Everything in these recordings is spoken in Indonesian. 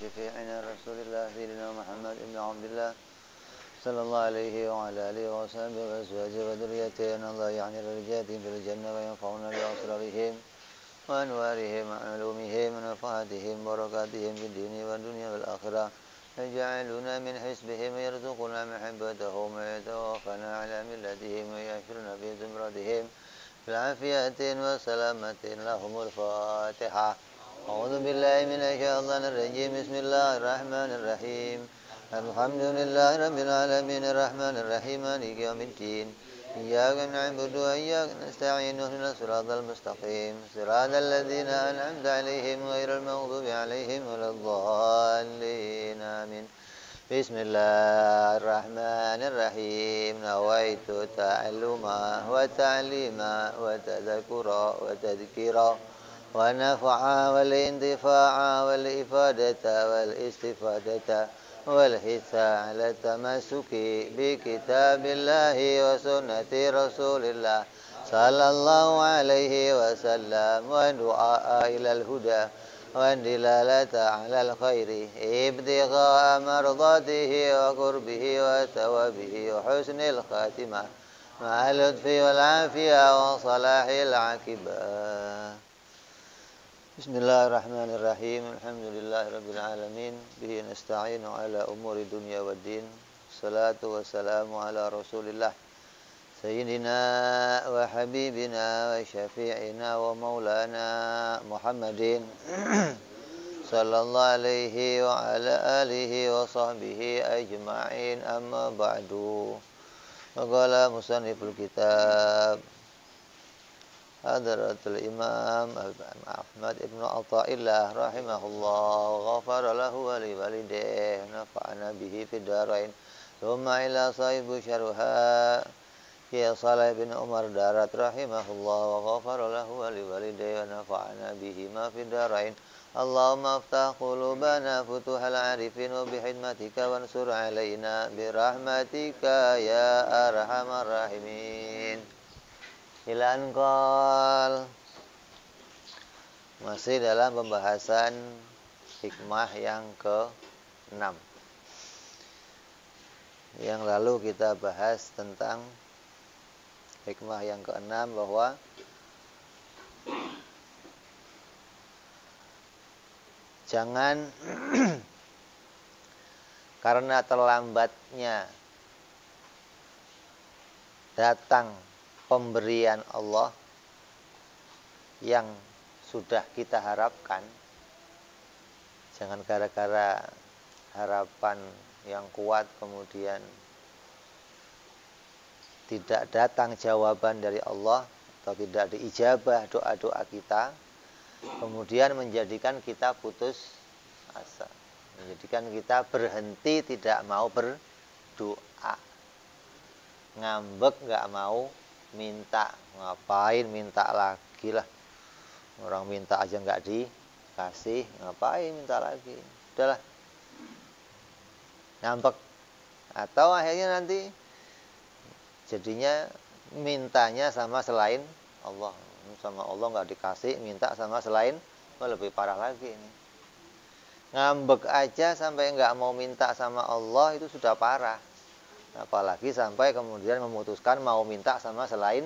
شفيعنا رسول الله سيدنا محمد بن عبد الله صلى الله عليه وعلى آله وصحبه وأزواجه وذريته أن الله يعني درجاتهم في الجنة وينفعنا بأسرارهم وأنوارهم وعلومهم ونفعاتهم وبركاتهم في الدين والدنيا والآخرة يجعلنا من حزبهم ويرزقنا محبتهم ويتوفنا على ملتهم ويحشرنا في زمرتهم بالعافية وسلامة. لهم الفاتحة. أعوذ بالله من الشيطان الرجيم. بسم الله الرحمن الرحيم. الحمد لله رب العالمين الرحمن الرحيم مالك يوم الدين. إياك نعبد وإياك نستعين اهدنا الصراط المستقيم صراط الذين أنعمت عليهم غير المغضوب عليهم ولا الضالين آمين. بسم الله الرحمن الرحيم. نويت تعلما وتعليما وتذكرا وتذكيرا ونفعا والانتفاعا والإفادة والاستفادة والحث على التمسك بكتاب الله وسنة رسول الله صلى الله عليه وسلم والدعاء إلى الهدى والدلالة على الخير ابتغاء مرضاته وقربه وثوابه وحسن الخاتمة مع اللطف والعافية وصلاح العاقبة. Bismillahirrahmanirrahim. Alhamdulillahirabbil alamin. Bihi nasta'inu ala umuri dunya waddin. Salatu wassalamu ala Rasulillah sayyidina wa habibina wa syafi'ina wa maulana Muhammadin sallallahu alaihi wa ala alihi wa sahbihi ajma'in. Amma ba'du. Qala musanniful kitab Hadratul Imam Ahmad ibn Athaillah rahimahullah ghafara lahu wa li walidayhi nafa'ana bihi fid darain. Thumma ila sahibu syarha ya Salih bin Umar Darat rahimahullah wa ghafara lahu wa li walidayhi nafa'ana bihi ma fid darain. Allahumma aftah qulubana futuhal arifin wa bihidmatika wansur alaina birahmatika ya arhamar rahimin. Ilan qol. Masih dalam pembahasan hikmah yang ke-6. Yang lalu kita bahas tentang hikmah yang ke-6 bahwa jangan karena terlambatnya datang pemberian Allah yang sudah kita harapkan, jangan gara-gara harapan yang kuat kemudian tidak datang jawaban dari Allah atau tidak diijabah doa-doa kita, kemudian menjadikan kita putus asa, menjadikan kita berhenti tidak mau berdoa, ngambek nggak mau minta. Ngapain minta lagi lah, orang minta aja nggak dikasih, ngapain minta lagi, udahlah, ngambek. Atau akhirnya nanti jadinya mintanya sama selain Allah, sama Allah nggak dikasih, minta sama selain, lebih parah lagi ini. Ngambek aja sampai nggak mau minta sama Allah itu sudah parah, apalagi sampai kemudian memutuskan mau minta sama selain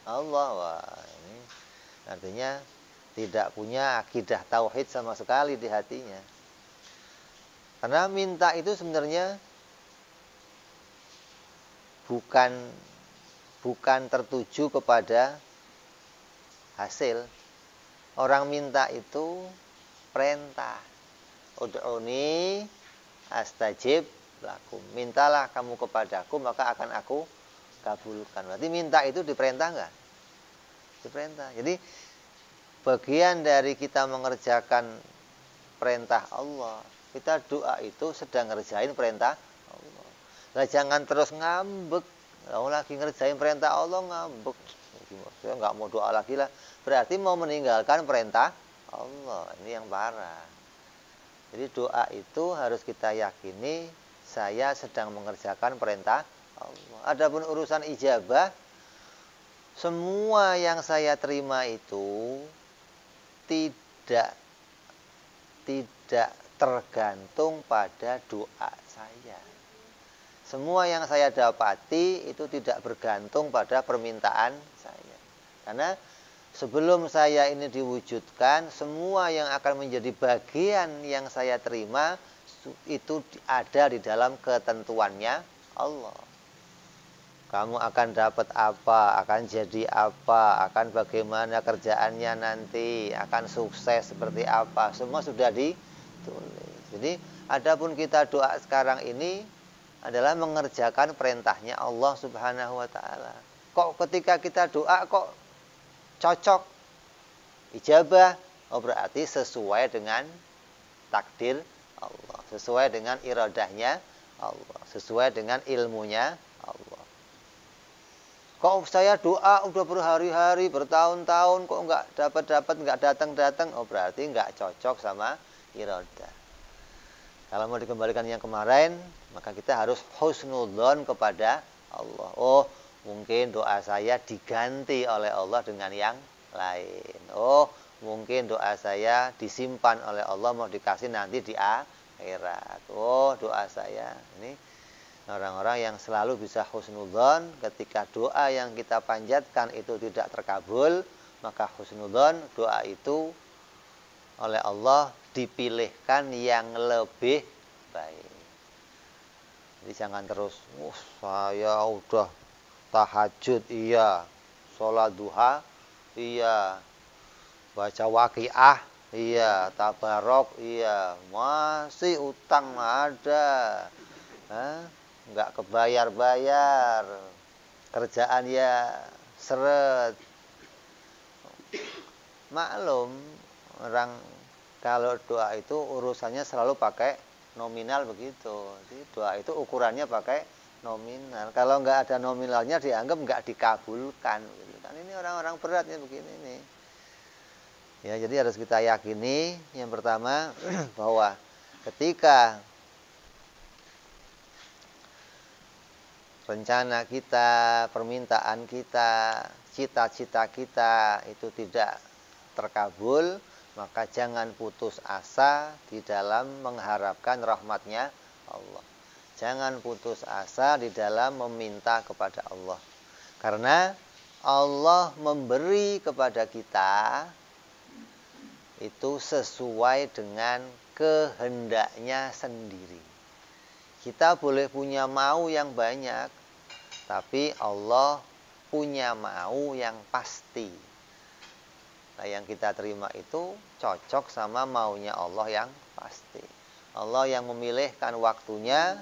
Allah. Wah, ini artinya tidak punya akidah tauhid sama sekali di hatinya. Karena minta itu sebenarnya bukan tertuju kepada hasil. Orang minta itu perintah. Ud'uni astajib lakum. Mintalah kamu kepadaku maka akan aku kabulkan. Berarti minta itu diperintah enggak? Diperintah. Jadi bagian dari kita mengerjakan perintah Allah, kita doa itu sedang ngerjain perintah Allah. Nah, jangan terus ngambek. Kalau lagi ngerjain perintah Allah ngambek, saya nggak mau doa lagi lah. Berarti mau meninggalkan perintah Allah. Ini yang parah. Jadi doa itu harus kita yakini saya sedang mengerjakan perintah Allah. Adapun urusan ijabah, semua yang saya terima itu tidak tergantung pada doa saya. Semua yang saya dapati itu tidak bergantung pada permintaan saya. Karena sebelum saya ini diwujudkan, semua yang akan menjadi bagian yang saya terima itu ada di dalam ketentuannya Allah. Kamu akan dapat apa, akan jadi apa, akan bagaimana kerjaannya nanti, akan sukses seperti apa, semua sudah ditulis. Jadi, adapun kita doa sekarang ini adalah mengerjakan perintahnya Allah Subhanahu wa ta'ala. Kok ketika kita doa kok cocok ijabah? Oh, berarti sesuai dengan takdir Allah, sesuai dengan iradahnya Allah, sesuai dengan ilmunya Allah. Kok saya doa udah berhari-hari, bertahun-tahun kok nggak dapat-dapat, nggak datang-datang? Oh, berarti nggak cocok sama iradah. Kalau mau dikembalikan yang kemarin, maka kita harus husnudzon kepada Allah. Oh, mungkin doa saya diganti oleh Allah dengan yang lain. Oh, mungkin doa saya disimpan oleh Allah, mau dikasih nanti di akhirat. Oh, doa saya. Ini orang-orang yang selalu bisa husnudzon. Ketika doa yang kita panjatkan itu tidak terkabul, maka husnudzon, doa itu oleh Allah dipilihkan yang lebih baik. Jadi jangan terus, saya udah tahajud, iya, sholat duha, iya, baca waqiah, iya, tabarok, iya, masih utang ada, nggak kebayar-bayar, kerjaan ya seret. Maklum, orang kalau doa itu urusannya selalu pakai nominal begitu. Jadi doa itu ukurannya pakai nominal. Kalau nggak ada nominalnya dianggap nggak dikabulkan. Gitu kan ini orang-orang beratnya begini nih. Ya, jadi harus kita yakini yang pertama bahwa ketika rencana kita, permintaan kita, cita-cita kita itu tidak terkabul, maka jangan putus asa di dalam mengharapkan rahmatnya Allah. Jangan putus asa di dalam meminta kepada Allah. Karena Allah memberi kepada kita itu sesuai dengan kehendaknya sendiri. Kita boleh punya mau yang banyak, tapi Allah punya mau yang pasti. Nah, yang kita terima itu cocok sama maunya Allah yang pasti. Allah yang memilihkan waktunya,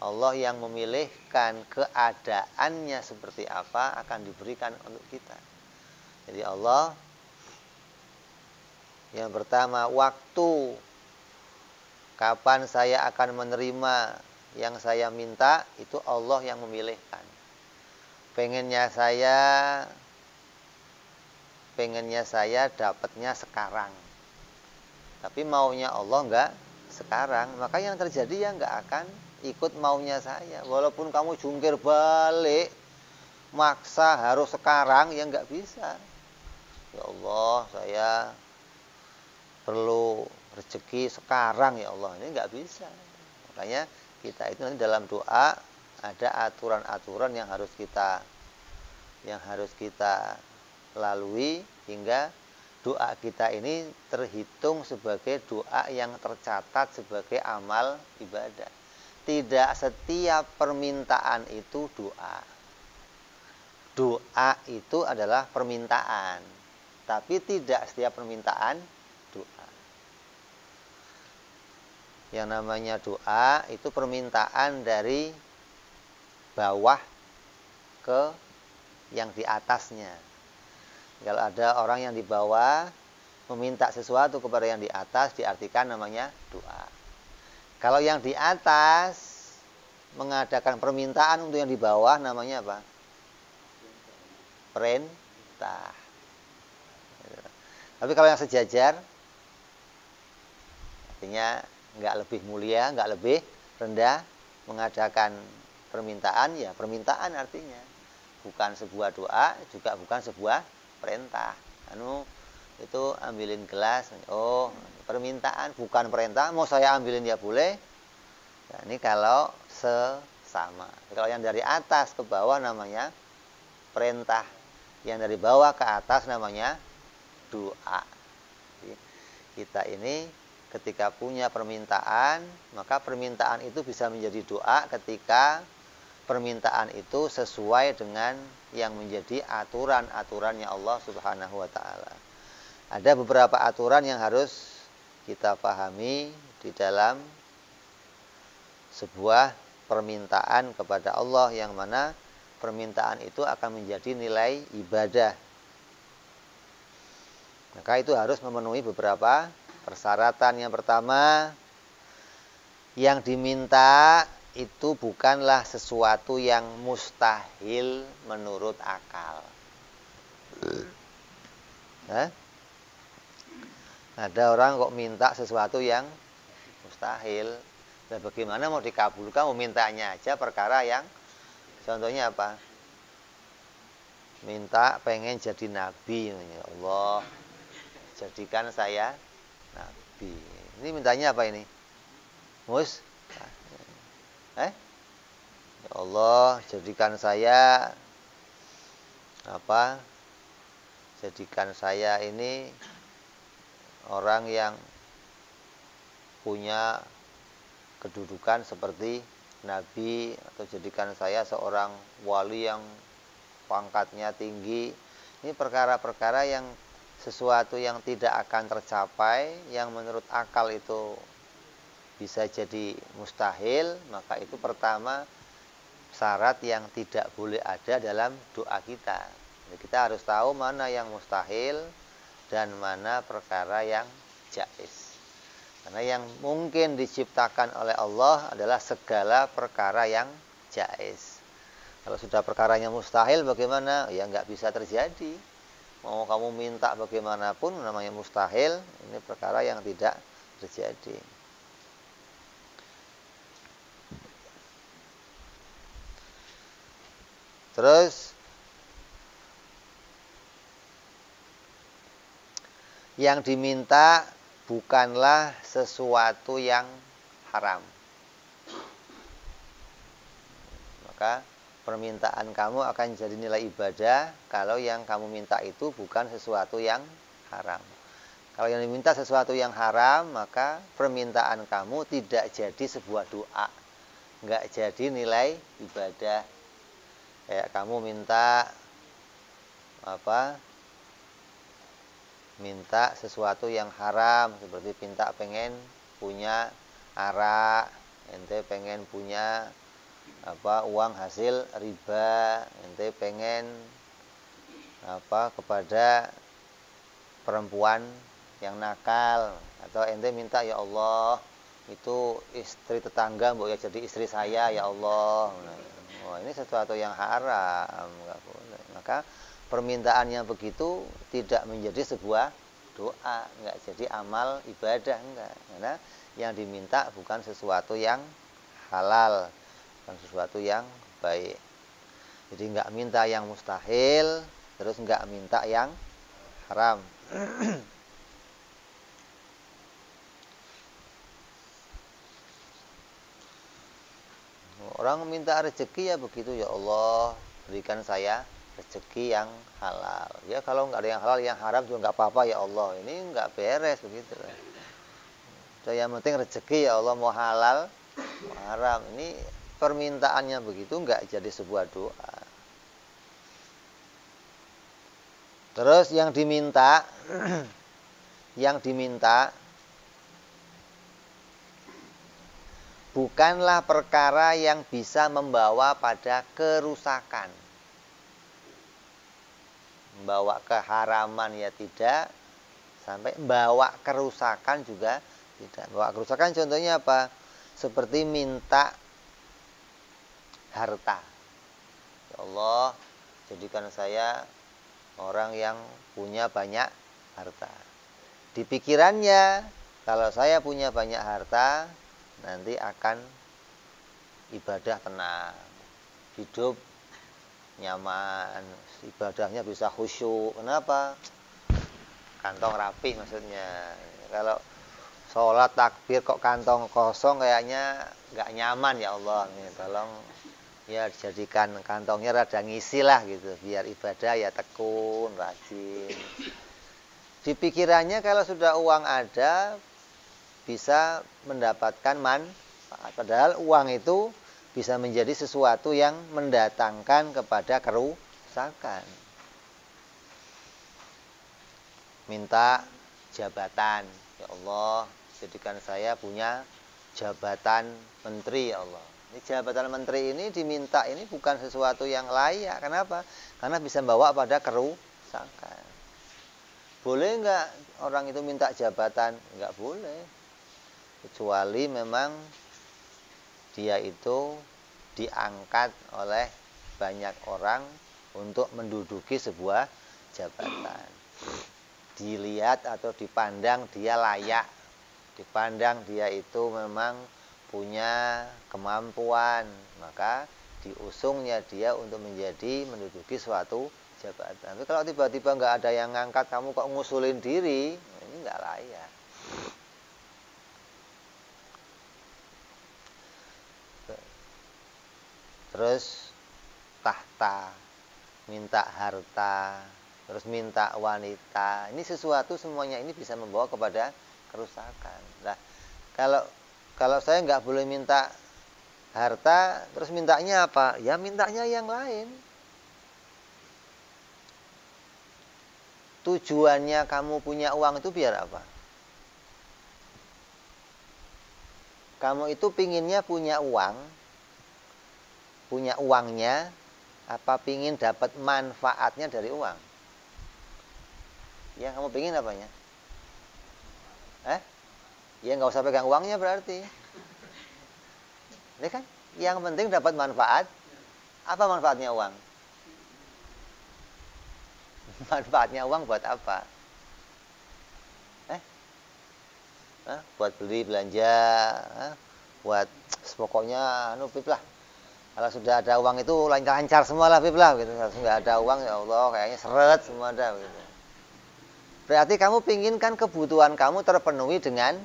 Allah yang memilihkan keadaannya seperti apa akan diberikan untuk kita. Jadi Allah yang pertama, waktu kapan saya akan menerima yang saya minta itu Allah yang memilihkan. Pengennya saya dapatnya sekarang, tapi maunya Allah enggak sekarang, maka yang terjadi ya enggak akan ikut maunya saya. Walaupun kamu jungkir balik maksa harus sekarang, ya enggak bisa. Ya Allah, saya perlu rezeki sekarang ya Allah, ini enggak bisa. Makanya kita itu nanti dalam doa ada aturan-aturan yang harus kita lalui hingga doa kita ini terhitung sebagai doa yang tercatat sebagai amal ibadah. Tidak setiap permintaan itu doa. Doa itu adalah permintaan, tapi tidak setiap permintaan doa. Yang namanya doa itu permintaan dari bawah ke yang di atasnya. Kalau ada orang yang di bawah meminta sesuatu kepada yang di atas, diartikan namanya doa. Kalau yang di atas mengadakan permintaan untuk yang di bawah, namanya apa? Perintah. Tapi kalau yang sejajar, artinya nggak lebih mulia, nggak lebih rendah, mengadakan permintaan, ya permintaan artinya. Bukan sebuah doa, juga bukan sebuah perintah. Itu ambilin gelas, oh permintaan, bukan perintah. Mau saya ambilin ya boleh. Nah, ini kalau sesama. Kalau yang dari atas ke bawah namanya perintah. Yang dari bawah ke atas namanya doa. Jadi, kita ini ketika punya permintaan, maka permintaan itu bisa menjadi doa ketika permintaan itu sesuai dengan yang menjadi aturan-aturannya Allah Subhanahu wa taala. Ada beberapa aturan yang harus kita pahami di dalam sebuah permintaan kepada Allah, yang mana permintaan itu akan menjadi nilai ibadah. Maka itu harus memenuhi beberapa persyaratan. Yang pertama, yang diminta itu bukanlah sesuatu yang mustahil menurut akal. Ada orang kok minta sesuatu yang mustahil. Dan bagaimana mau dikabulkan? Mau mintanya aja perkara yang, contohnya apa? Minta pengen jadi nabi. Ya Allah, jadikan saya nabi. Ini mintanya apa ini? Ya Allah, jadikan saya apa? Jadikan saya ini orang yang punya kedudukan seperti nabi, atau jadikan saya seorang wali yang pangkatnya tinggi. Ini perkara-perkara yang sesuatu yang tidak akan tercapai, yang menurut akal itu bisa jadi mustahil. Maka itu pertama syarat yang tidak boleh ada dalam doa kita. Jadi kita harus tahu mana yang mustahil dan mana perkara yang jaiz. Karena yang mungkin diciptakan oleh Allah adalah segala perkara yang jaiz. Kalau sudah perkaranya mustahil, bagaimana? Ya nggak bisa terjadi. Mau kamu minta bagaimanapun, namanya mustahil. Ini perkara yang tidak terjadi. Terus yang diminta bukanlah sesuatu yang haram. Maka permintaan kamu akan jadi nilai ibadah kalau yang kamu minta itu bukan sesuatu yang haram. Kalau yang diminta sesuatu yang haram, maka permintaan kamu tidak jadi sebuah doa, nggak jadi nilai ibadah. Kayak kamu minta apa? Minta sesuatu yang haram, seperti minta pengen punya arak, ente pengen punya apa, uang hasil riba, ente pengen apa, kepada perempuan yang nakal, atau ente minta, ya Allah itu istri tetangga mbok ya jadi istri saya ya Allah. Wah, ini sesuatu yang haram, nggak boleh. Maka permintaan yang begitu tidak menjadi sebuah doa, nggak jadi amal ibadah, enggak. Karena yang diminta bukan sesuatu yang halal, bukan sesuatu yang baik. Jadi nggak minta yang mustahil, terus nggak minta yang haram. Orang minta rezeki ya begitu, ya Allah berikan saya rezeki yang halal. Ya kalau nggak ada yang halal, yang haram juga nggak apa-apa ya Allah. Ini nggak beres begitu. Yang penting rezeki ya Allah, mau halal mau haram. Ini permintaannya begitu, nggak jadi sebuah doa. Terus yang diminta bukanlah perkara yang bisa membawa pada kerusakan. Membawa keharaman ya tidak, sampai membawa kerusakan juga tidak. Membawa kerusakan contohnya apa? Seperti minta harta. Ya Allah, jadikan saya orang yang punya banyak harta. Di pikirannya, kalau saya punya banyak harta, nanti akan ibadah tenang, hidup nyaman, ibadahnya bisa khusyuk. Kenapa? Kantong rapi maksudnya. Kalau sholat takbir kok kantong kosong, kayaknya nggak nyaman ya Allah. Nih, tolong ya dijadikan kantongnya rada ngisi lah gitu, biar ibadah ya tekun, rajin. Di pikirannya kalau sudah uang ada bisa mendapatkan manfaat, padahal uang itu bisa menjadi sesuatu yang mendatangkan kepada kerusakan. Minta jabatan, ya Allah, jadikan saya punya jabatan menteri ya Allah. Ini jabatan menteri ini diminta, ini bukan sesuatu yang layak. Kenapa? Karena bisa membawa pada kerusakan. Boleh nggak orang itu minta jabatan? Nggak boleh. Kecuali memang dia itu diangkat oleh banyak orang untuk menduduki sebuah jabatan. Dilihat atau dipandang dia layak, dipandang dia itu memang punya kemampuan, maka diusungnya dia untuk menduduki suatu jabatan. Tapi kalau tiba-tiba nggak ada yang ngangkat, kamu kok ngusulin diri, ini nggak layak. Terus tahta, minta harta, terus minta wanita. Ini sesuatu semuanya ini bisa membawa kepada kerusakan. Nah, kalau saya nggak boleh minta harta, terus mintanya apa? Ya mintanya yang lain. Tujuannya kamu punya uang itu biar apa? Kamu itu pinginnya punya uang, punya uangnya, apa pingin dapat manfaatnya dari uang? Ya kamu pingin apanya? Ya nggak usah pegang uangnya berarti. Ini kan yang penting dapat manfaat. Apa manfaatnya uang? Manfaatnya uang buat apa? Buat beli belanja, buat pokoknya pip lah. Kalau sudah ada uang itu lancar semua lah pip lah gitu. Kalau nggak ada uang ya Allah kayaknya seret semua ada gitu. Berarti kamu pinginkan kebutuhan kamu terpenuhi dengan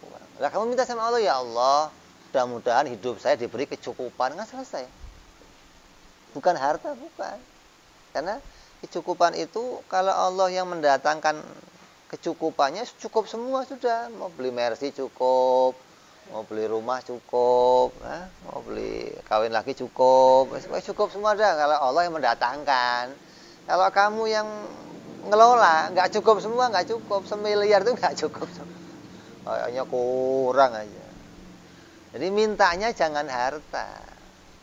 uang. Lah kamu minta sama Allah, ya Allah, mudah-mudahan hidup saya diberi kecukupan, nggak selesai. Bukan harta, bukan. Karena kecukupan itu kalau Allah yang mendatangkan kecukupannya, cukup semua sudah. Mau beli Mercy cukup, mau beli rumah cukup, mau beli kawin lagi cukup, cukup semua dah kalau Allah yang mendatangkan. Kalau kamu yang ngelola, nggak cukup semua, nggak cukup. 1 miliar itu nggak cukup. Kayaknya kurang aja. Jadi mintanya jangan harta.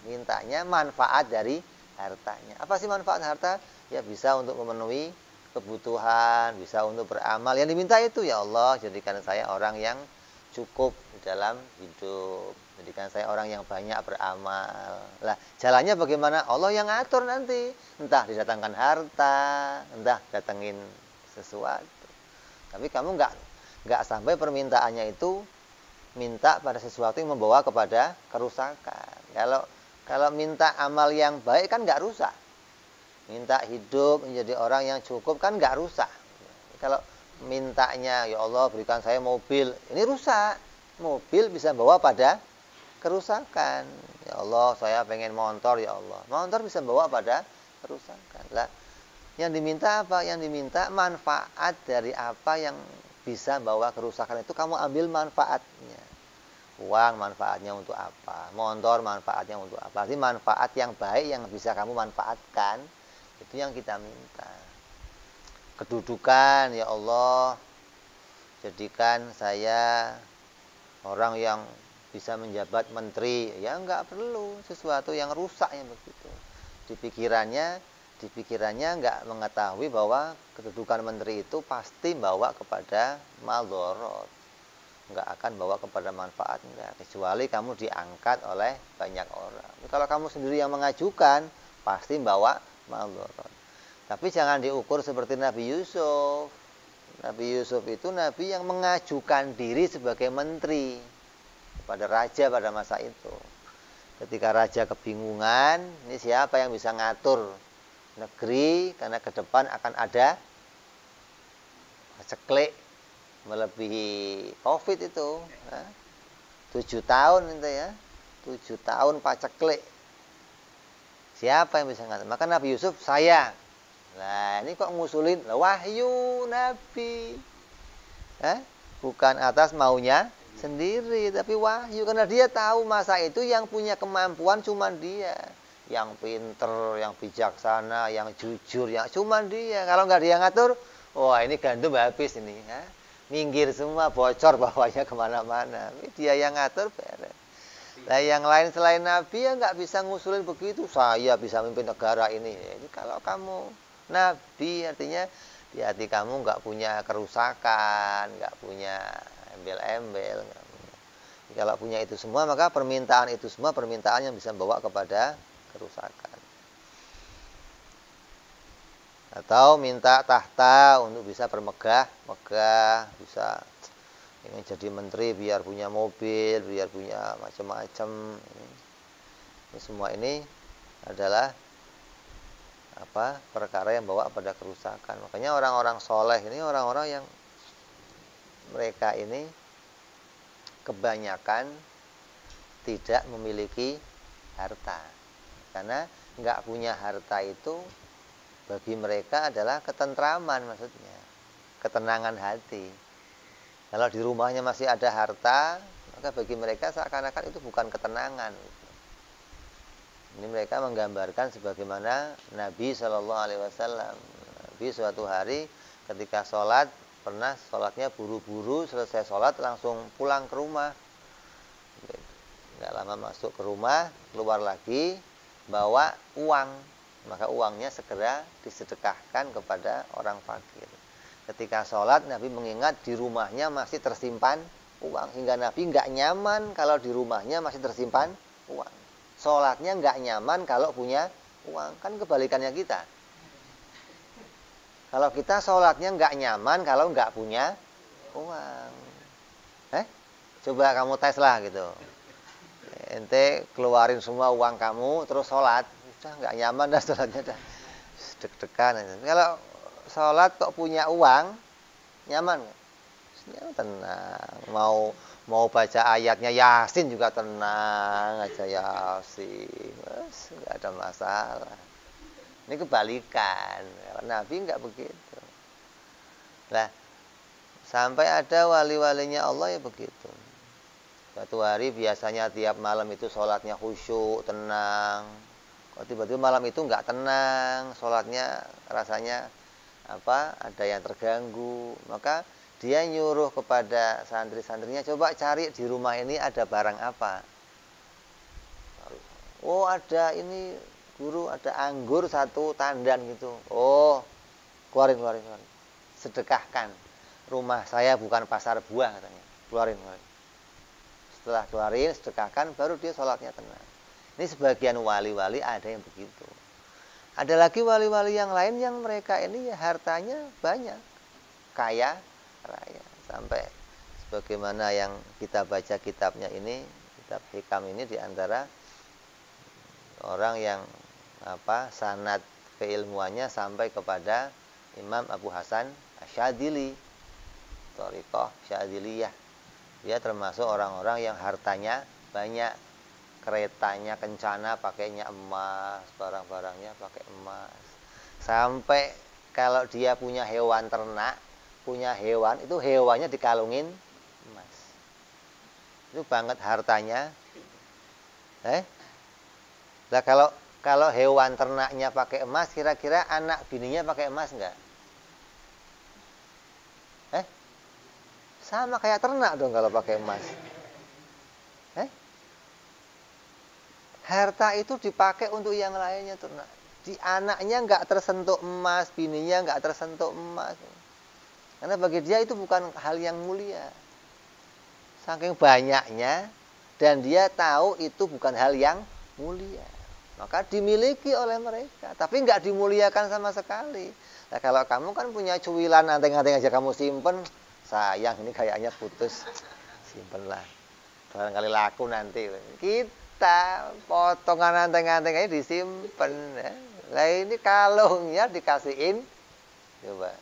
Mintanya manfaat dari hartanya. Apa sih manfaat harta? Ya bisa untuk memenuhi kebutuhan, bisa untuk beramal. Yang diminta itu, ya Allah, jadikan saya orang yang cukup di dalam hidup. Jadikan saya orang yang banyak beramal. Lah, jalannya bagaimana? Allah yang ngatur nanti. Entah didatangkan harta, entah datengin sesuatu. Tapi kamu nggak sampai permintaannya itu minta pada sesuatu yang membawa kepada kerusakan. Kalau minta amal yang baik kan nggak rusak. Minta hidup menjadi orang yang cukup kan nggak rusak. Kalau mintanya, ya Allah berikan saya mobil, ini rusak. Mobil bisa bawa pada kerusakan. Ya Allah saya pengen motor, ya Allah. Motor bisa bawa pada kerusakan. Lah, yang diminta apa? Yang diminta manfaat dari apa yang bisa bawa kerusakan itu kamu ambil manfaatnya. Uang manfaatnya untuk apa? Motor manfaatnya untuk apa? Jadi manfaat yang baik yang bisa kamu manfaatkan. Itu yang kita minta. Kedudukan, ya Allah, jadikan saya orang yang bisa menjabat menteri. Ya enggak perlu sesuatu yang rusak yang begitu. Di pikirannya enggak mengetahui bahwa kedudukan menteri itu pasti bawa kepada madharat. Enggak akan bawa kepada manfaat, enggak. Kecuali kamu diangkat oleh banyak orang. Kalau kamu sendiri yang mengajukan, pasti bawa madharat. Tapi jangan diukur seperti Nabi Yusuf. Nabi Yusuf itu nabi yang mengajukan diri sebagai menteri kepada raja pada masa itu. Ketika raja kebingungan, ini siapa yang bisa ngatur negeri karena ke depan akan ada ceklik, melebihi COVID itu. 7 tahun itu ya. 7 tahun paceklik. Siapa yang bisa ngatur? Maka Nabi Yusuf, saya. Nah, ini kok ngusulin wahyu Nabi. Bukan atas maunya sendiri, tapi wahyu. Karena dia tahu masa itu yang punya kemampuan cuma dia. Yang pinter, yang bijaksana, yang jujur, yang cuma dia. Kalau nggak dia ngatur, wah ini gandum habis ini. Minggir semua, bocor bawahnya kemana-mana. Dia yang ngatur, beres. Nah yang lain selain Nabi ya nggak bisa ngusulin begitu. Saya bisa mimpin negara ini. Jadi kalau kamu Nabi artinya di hati kamu nggak punya kerusakan, nggak punya embel-embel. Kalau punya itu semua maka permintaan itu semua permintaan yang bisa membawa kepada kerusakan. Atau minta tahta untuk bisa bermegah, bisa ingin jadi menteri biar punya mobil, biar punya macam-macam. Ini semua ini adalah perkara yang bawa pada kerusakan. Makanya orang-orang soleh ini orang-orang yang mereka ini kebanyakan tidak memiliki harta. Karena nggak punya harta itu bagi mereka adalah ketentraman, maksudnya ketenangan hati. Kalau di rumahnya masih ada harta, maka bagi mereka seakan-akan itu bukan ketenangan. Ini mereka menggambarkan sebagaimana Nabi Shallallahu Alaihi Wasallam. Nabi suatu hari ketika sholat, pernah sholatnya buru-buru, selesai sholat langsung pulang ke rumah. Nggak lama masuk ke rumah, keluar lagi, bawa uang. Maka uangnya segera disedekahkan kepada orang fakir. Ketika sholat, Nabi mengingat di rumahnya masih tersimpan uang. Hingga Nabi nggak nyaman kalau di rumahnya masih tersimpan uang. Sholatnya nggak nyaman kalau punya uang. Kan kebalikannya kita. Kalau kita sholatnya nggak nyaman kalau nggak punya uang. Coba kamu tes lah gitu. Ente keluarin semua uang kamu, terus sholat. Udah nggak nyaman dah sholatnya. Dah deg-degan. Kalau sholat kok punya uang, nyaman. Tenang. Mau baca ayatnya Yasin juga tenang aja Yasin. Nggak ada masalah. Ini kebalikan. Nabi nggak begitu. Nah, sampai ada wali-walinya Allah ya begitu. Suatu hari biasanya tiap malam itu sholatnya khusyuk, tenang. Kok tiba-tiba malam itu nggak tenang, sholatnya rasanya ada yang terganggu. Maka dia nyuruh kepada santri-santrinya, coba cari di rumah ini ada barang apa. Oh ada ini guru, ada anggur 1 tandan gitu. Oh keluarin. Sedekahkan. Rumah saya bukan pasar buah katanya. Keluarin. Setelah keluarin, sedekahkan, baru dia sholatnya tenang. Ini sebagian wali-wali ada yang begitu. Ada lagi wali-wali yang lain yang mereka ini ya hartanya banyak, kaya raya. Sampai sebagaimana yang kita baca kitabnya ini, kitab Hikam ini diantara orang yang sanad keilmuannya sampai kepada Imam Abu Hasan Asyadili, Thariqah Syadiliyah. Dia termasuk orang-orang yang hartanya banyak, keretanya kencana pakainya emas, barang-barangnya pakai emas. Sampai kalau dia punya hewan ternak, punya hewan, itu hewannya dikalungin emas. Itu banget hartanya. Nah kalau hewan ternaknya pakai emas, kira-kira anak bininya pakai emas enggak? Sama kayak ternak dong kalau pakai emas. Harta itu dipakai untuk yang lainnya ternak. Di anaknya nggak tersentuh emas, bininya nggak tersentuh emas. Karena bagi dia itu bukan hal yang mulia. Saking banyaknya dan dia tahu itu bukan hal yang mulia. Maka dimiliki oleh mereka, tapi nggak dimuliakan sama sekali. Nah, kalau kamu kan punya cuwilan anteng-anteng aja kamu simpen, sayang ini kayaknya putus, simpenlah. Barangkali laku nanti. Kita potongan anteng-anteng aja disimpen. Nah ini kalungnya dikasihin, coba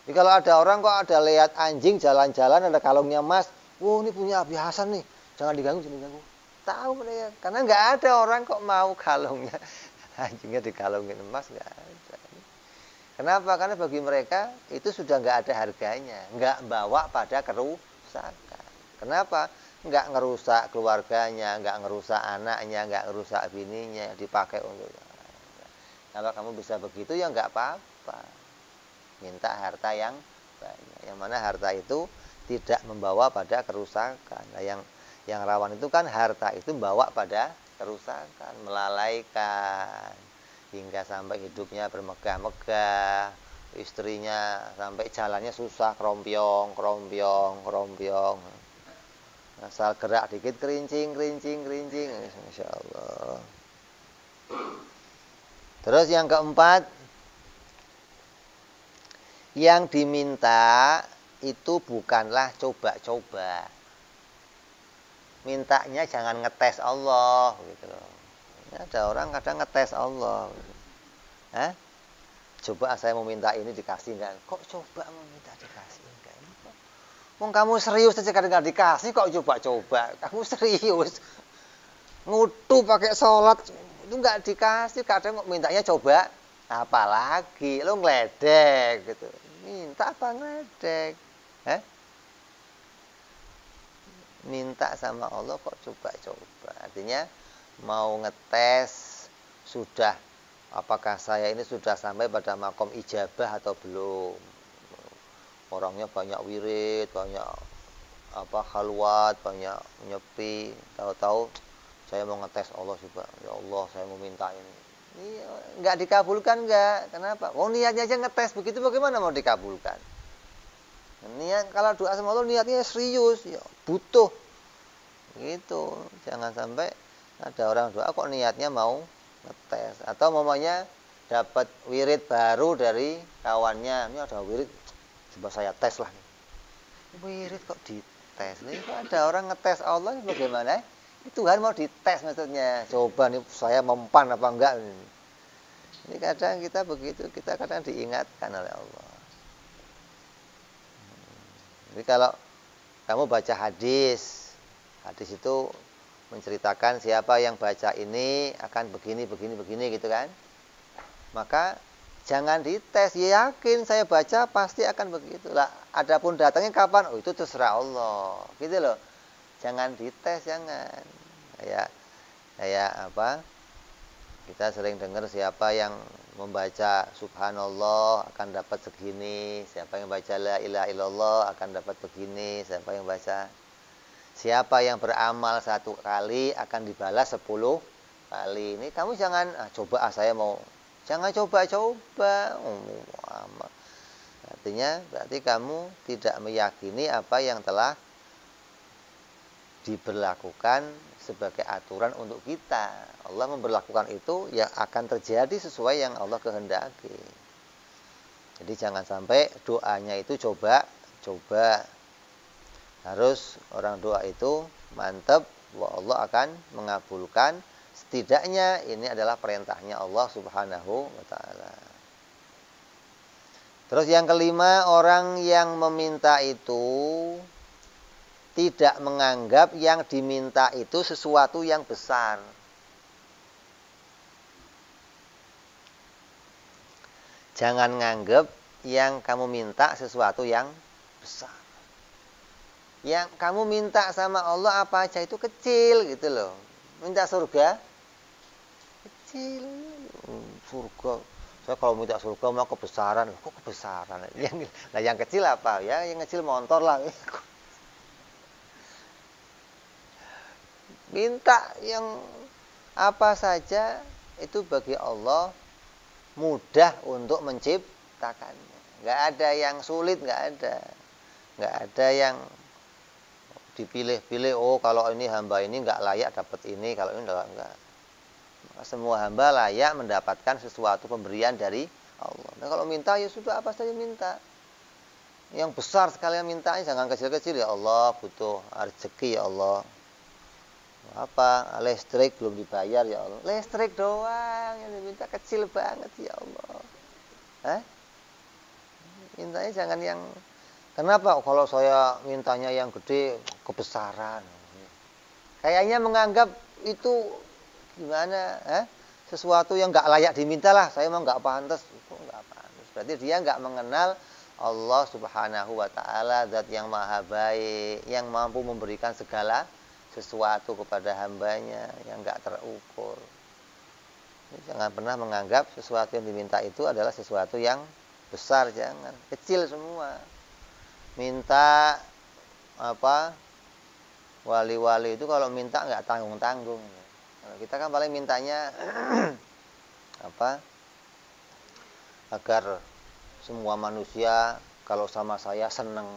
Jadi kalau ada orang kok ada lihat anjing jalan-jalan ada kalungnya emas, wow ini punya Abi Hasan nih, jangan diganggu, jangan diganggu. Tahu mereka, karena nggak ada orang kok mau kalungnya anjingnya dikalungin emas, nggak ada. Kenapa? Karena bagi mereka itu sudah nggak ada harganya, nggak bawa pada kerusakan. Kenapa? Nggak ngerusak keluarganya, nggak ngerusak anaknya, nggak ngerusak bininya, dipakai untuk. Kalau kamu bisa begitu ya nggak apa-apa. Minta harta yang banyak, yang mana harta itu tidak membawa pada kerusakan. Nah, yang rawan itu kan harta itu membawa pada kerusakan, melalaikan hingga sampai hidupnya bermegah-megah, istrinya sampai jalannya susah, krompiong, asal gerak dikit kerincing, Masya Allah. Terus yang keempat, yang diminta itu bukanlah coba-coba. Mintanya jangan ngetes Allah gitu loh. Ada orang kadang ngetes Allah. Hah? Coba saya mau minta ini dikasih enggak? Kok coba mau minta dikasih enggak? Wong kamu serius aja kadang enggak dikasih kok coba-coba. Kamu serius. Ngutu pakai sholat itu enggak dikasih, kadang kok mintanya coba. Apalagi lo ngeledek gitu. Minta apa ngeledek? Hah? Minta sama Allah kok coba-coba. Artinya mau ngetes sudah apakah saya ini sudah sampai pada makom ijabah atau belum. Orangnya banyak wirid, banyak khalwat, banyak nyepi, tahu-tahu saya mau ngetes Allah coba. Ya Allah, saya mau minta ini. Ini enggak dikabulkan enggak? Kenapa? Oh niatnya aja ngetes begitu bagaimana mau dikabulkan? Niat kalau doa sama Allah niatnya serius, ya butuh. Gitu. Jangan sampai ada orang doa kok niatnya mau ngetes atau mamanya dapat wirid baru dari kawannya. Ini ada wirid, coba saya tes lah. Wirid kok dites? Ini kok ada orang ngetes Allah bagaimana? Tuhan mau dites maksudnya. Coba nih saya mempan apa enggak? Ini kadang kita begitu, kita kadang diingatkan oleh Allah. Jadi kalau kamu baca hadis itu menceritakan siapa yang baca ini akan begini gitu kan. Maka jangan dites, ya yakin saya baca pasti akan begitu. Lah, adapun datangnya kapan? Oh, itu terserah Allah. Gitu loh. Jangan dites, jangan. Kayak apa? Kita sering dengar siapa yang membaca subhanallah akan dapat segini, siapa yang baca la ilaha illallah akan dapat begini, siapa yang beramal 1 kali akan dibalas 10 kali. Ini kamu jangan coba saya mau. Jangan coba-coba. Artinya berarti kamu tidak meyakini apa yang telah diberlakukan sebagai aturan untuk kita. Allah memberlakukan itu yang akan terjadi sesuai yang Allah kehendaki. Jadi jangan sampai doanya itu coba. Harus orang doa itu mantap bahwa Allah akan mengabulkan. Setidaknya ini adalah perintahnya Allah Subhanahu wa ta'ala. Terus yang kelima, orang yang meminta itu tidak menganggap yang diminta itu sesuatu yang besar. Jangan nganggap yang kamu minta sesuatu yang besar. Yang kamu minta sama Allah apa aja itu kecil gitu loh. Minta surga kecil. Surga. Saya kalau minta surga mau kebesaran. Kok kebesaran? Yang kecil apa? Ya yang kecil motor lah. Minta yang apa saja itu bagi Allah mudah untuk menciptakannya. Nggak ada yang sulit, nggak ada yang dipilih-pilih. Oh kalau ini hamba ini nggak layak dapat ini, kalau ini enggak. Semua hamba layak mendapatkan sesuatu pemberian dari Allah. Nah kalau minta ya sudah apa saja minta. Yang besar sekali yang mintanya jangan kecil-kecil. Ya Allah butuh rezeki ya Allah. Apa listrik belum dibayar ya Allah, listrik doang yang diminta kecil banget ya Allah. Mintanya jangan yang, kenapa kalau saya mintanya yang gede, kebesaran. Kayaknya menganggap itu gimana, sesuatu yang nggak layak diminta lah. Saya mah nggak pantas, itu nggak pantas. Berarti dia nggak mengenal Allah Subhanahu wa Ta'ala, zat yang maha baik, yang mampu memberikan segala sesuatu kepada hambanya, yang nggak terukur. Jangan pernah menganggap sesuatu yang diminta itu adalah sesuatu yang besar, jangan. Kecil semua. Minta apa? Wali-wali itu kalau minta nggak tanggung-tanggung. Kalau kita kan paling mintanya apa? Agar semua manusia kalau sama saya senang,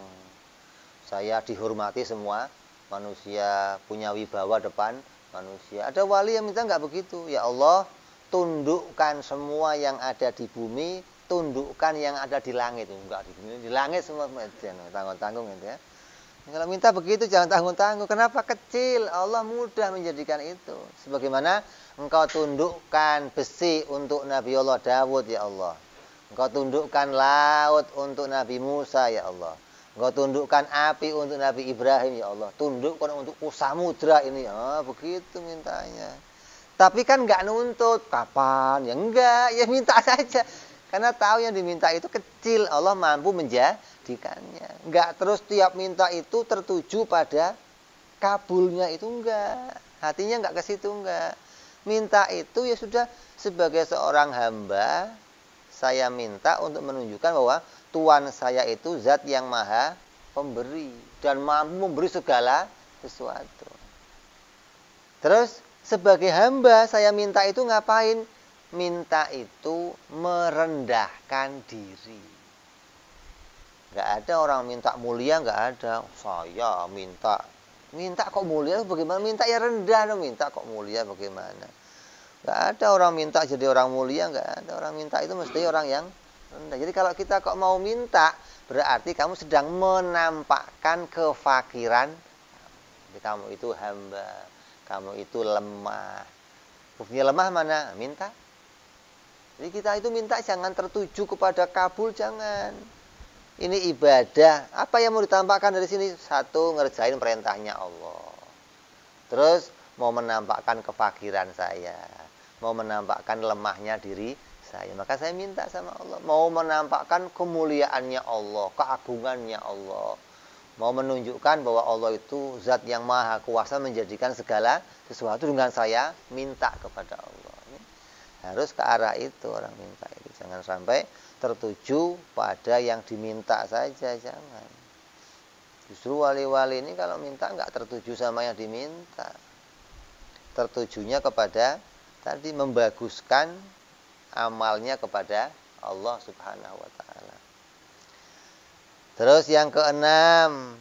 saya dihormati semua manusia, punya wibawa depan manusia. Ada wali yang minta nggak begitu. Ya Allah, tundukkan semua yang ada di bumi, tundukkan yang ada di langit. Enggak di bumi, di langit semua, tanggung-tanggung gitu ya. Kalau minta begitu jangan tanggung-tanggung. Kenapa? Kecil. Allah mudah menjadikan itu. Sebagaimana engkau tundukkan besi untuk Nabi Allah Dawud, ya Allah. Engkau tundukkan laut untuk Nabi Musa, ya Allah. Engkau tundukkan api untuk Nabi Ibrahim, ya Allah. Tundukkan untuk samudra ini. Begitu mintanya. Tapi kan nggak nuntut. Kapan? Ya enggak. Ya minta saja. Karena tahu yang diminta itu kecil. Allah mampu menjadikannya. Enggak terus tiap minta itu tertuju pada kabulnya itu, enggak. Hatinya enggak ke situ, enggak. Minta itu ya sudah sebagai seorang hamba, saya minta untuk menunjukkan bahwa Tuhan saya itu zat yang maha pemberi dan mampu memberi segala sesuatu. Terus sebagai hamba saya minta itu ngapain? Minta itu merendahkan diri. Gak ada orang minta mulia, gak ada. Saya minta kok mulia bagaimana? Minta ya rendah dong, minta kok mulia bagaimana? Gak ada orang minta jadi orang mulia, gak ada. Orang minta itu mesti orang yang rendah. Jadi kalau kita kok mau minta, berarti kamu sedang menampakkan kefakiran. Jadi kamu itu hamba, kamu itu lemah. Buktinya lemah mana? Minta. Jadi kita itu minta jangan tertuju kepada kabul, jangan. Ini ibadah. Apa yang mau ditampakkan dari sini? Satu, ngerjain perintahnya Allah. Terus mau menampakkan kefakiran saya, mau menampakkan lemahnya diri saya, maka saya minta sama Allah. Mau menampakkan kemuliaannya Allah, keagungannya Allah, mau menunjukkan bahwa Allah itu zat yang maha kuasa menjadikan segala sesuatu, dengan saya minta kepada Allah. Ini harus ke arah itu orang minta itu. Jangan sampai tertuju pada yang diminta saja, jangan. Justru wali-wali ini kalau minta nggak tertuju sama yang diminta, tertujunya kepada tadi membaguskan amalnya kepada Allah Subhanahu wa Ta'ala. Terus yang keenam,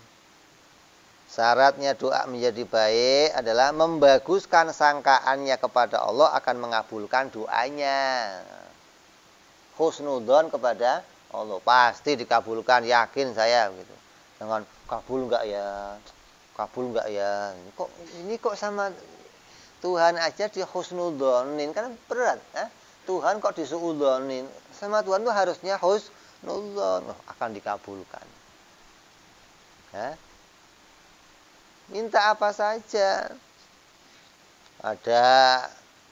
syaratnya doa menjadi baik adalah membaguskan sangkaannya kepada Allah akan mengabulkan doanya. Husnudzon kepada Allah, pasti dikabulkan, yakin saya gitu. Jangan kabul enggak ya? Kabul enggak ya? Ini kok sama Tuhan aja di husnudzonin, kan berat, Tuhan kok disuudzonin. Sama Tuhan itu harusnya husnudzon, akan dikabulkan. Minta apa saja. Ada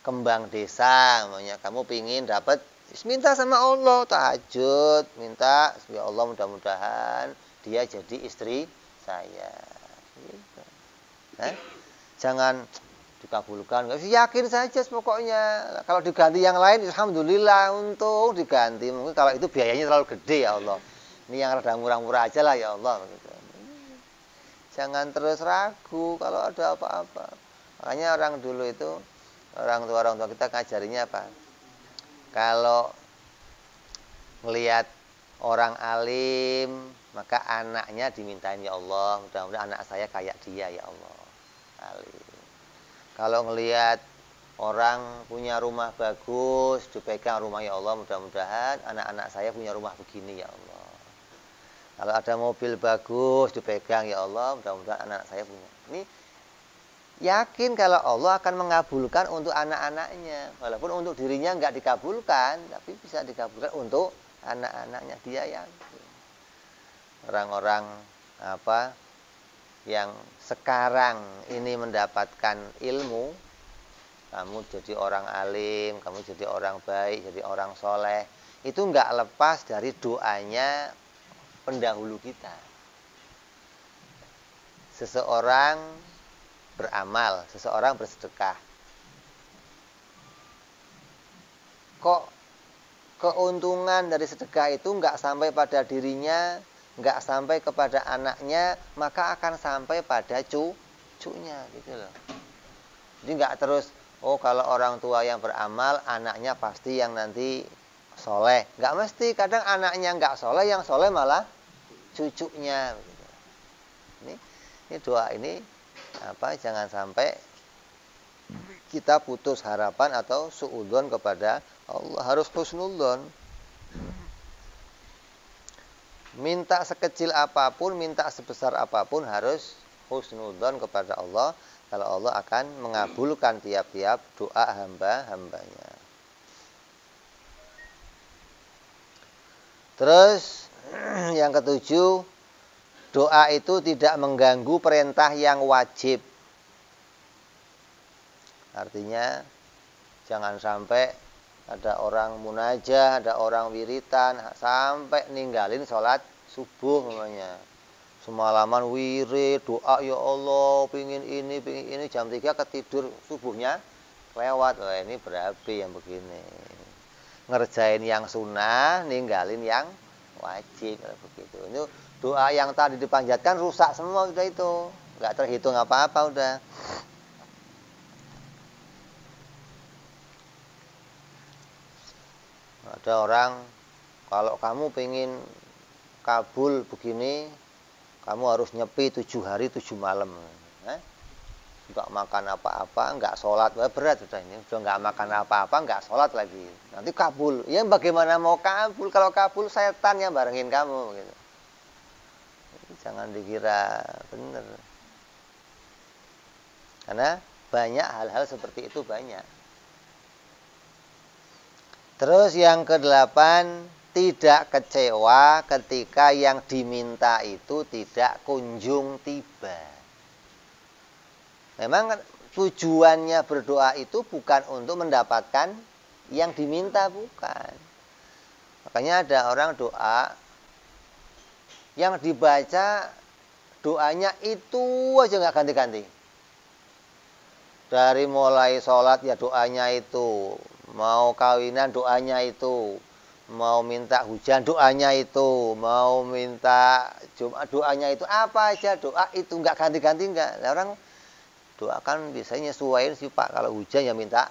kembang desa, namanya kamu pingin dapat, minta sama Allah, tahajud, minta ya Allah mudah-mudahan dia jadi istri saya. Gitu. Jangan dikabulkan, yakin saja pokoknya. Kalau diganti yang lain, alhamdulillah, untung diganti. Mungkin kalau itu biayanya terlalu gede, ya Allah. Ini yang rada murah-murah aja lah, ya Allah. Gitu. Jangan terus ragu kalau ada apa-apa. Makanya orang dulu itu, orang tua kita ngajarinya apa? Kalau melihat orang alim, maka anaknya dimintain, ya Allah, mudah-mudahan anak saya kayak dia, ya Allah. Alim. Kalau ngelihat orang punya rumah bagus, dipegang rumah, ya Allah, mudah-mudahan anak-anak saya punya rumah begini, ya Allah. Kalau ada mobil bagus, dipegang, ya Allah, mudah-mudahan anak saya punya. Ini yakin kalau Allah akan mengabulkan untuk anak-anaknya. Walaupun untuk dirinya nggak dikabulkan, tapi bisa dikabulkan untuk anak-anaknya. Dia yakin. orang-orang yang sekarang ini mendapatkan ilmu, kamu jadi orang alim, kamu jadi orang baik, jadi orang soleh, itu nggak lepas dari doanya pendahulu kita. Seseorang beramal, seseorang bersedekah. Kok keuntungan dari sedekah itu nggak sampai pada dirinya, nggak sampai kepada anaknya, maka akan sampai pada cucunya gitu loh. Jadi nggak terus, oh kalau orang tua yang beramal, anaknya pasti yang nanti soleh. Nggak mesti, kadang anaknya nggak soleh, yang soleh malah cucunya. Ini doa ini jangan sampai kita putus harapan atau suudzon kepada Allah, harus husnudzon. Minta sekecil apapun, minta sebesar apapun harus husnudzon kepada Allah. Kalau Allah akan mengabulkan tiap-tiap doa hamba-hambanya. Terus yang ketujuh, doa itu tidak mengganggu perintah yang wajib. Artinya jangan sampai ada orang munajah, ada orang wiritan sampai ninggalin sholat subuh namanya. Semalaman wirid, doa ya Allah, pingin ini, jam 3 ketidur, subuhnya lewat. Wah, ini berapi yang begini. Ngerjain yang sunnah, ninggalin yang wajib. Begitu. Ini doa yang tadi dipanjatkan rusak semua udah itu. Nggak terhitung apa-apa udah. Ada orang, kalau kamu pengen kabul begini, kamu harus nyepi 7 hari 7 malam. Nggak makan apa-apa, nggak sholat. Wah, berat sudah ini. Sudah nggak makan apa-apa, nggak sholat lagi. Nanti kabul. Ya bagaimana mau kabul? Kalau kabul setan yang barengin kamu. Gitu. Jangan dikira benar. Karena banyak hal-hal seperti itu banyak. Terus yang ke-8, tidak kecewa ketika yang diminta itu tidak kunjung tiba. Memang tujuannya berdoa itu bukan untuk mendapatkan yang diminta, bukan. Makanya ada orang doa yang dibaca doanya itu aja nggak ganti-ganti. Dari mulai sholat ya doanya itu, mau kawinan doanya itu, mau minta hujan doanya itu, mau minta Jumat doanya itu, apa aja doa itu, nggak ganti-ganti nggak. Orang doa kan biasanya nyesuaiin sih Pak, kalau hujan ya minta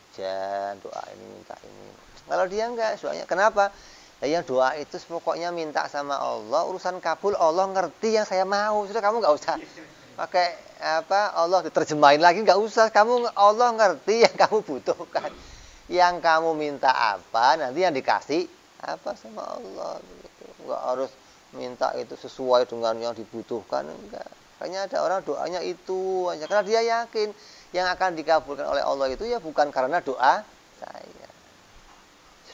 hujan, doa ini minta ini. Kalau dia enggak, soalnya kenapa? Nah, yang doa itu pokoknya minta sama Allah, urusan kabul Allah ngerti yang saya mau. Sudah, kamu nggak usah pakai Allah diterjemahin lagi, nggak usah. Kamu Allah ngerti yang kamu butuhkan. Yang kamu minta apa, nanti yang dikasih apa sama Allah. Nggak harus minta itu sesuai dengan yang dibutuhkan, enggak. Makanya ada orang doanya itu aja, karena dia yakin yang akan dikabulkan oleh Allah itu ya bukan karena doa saya.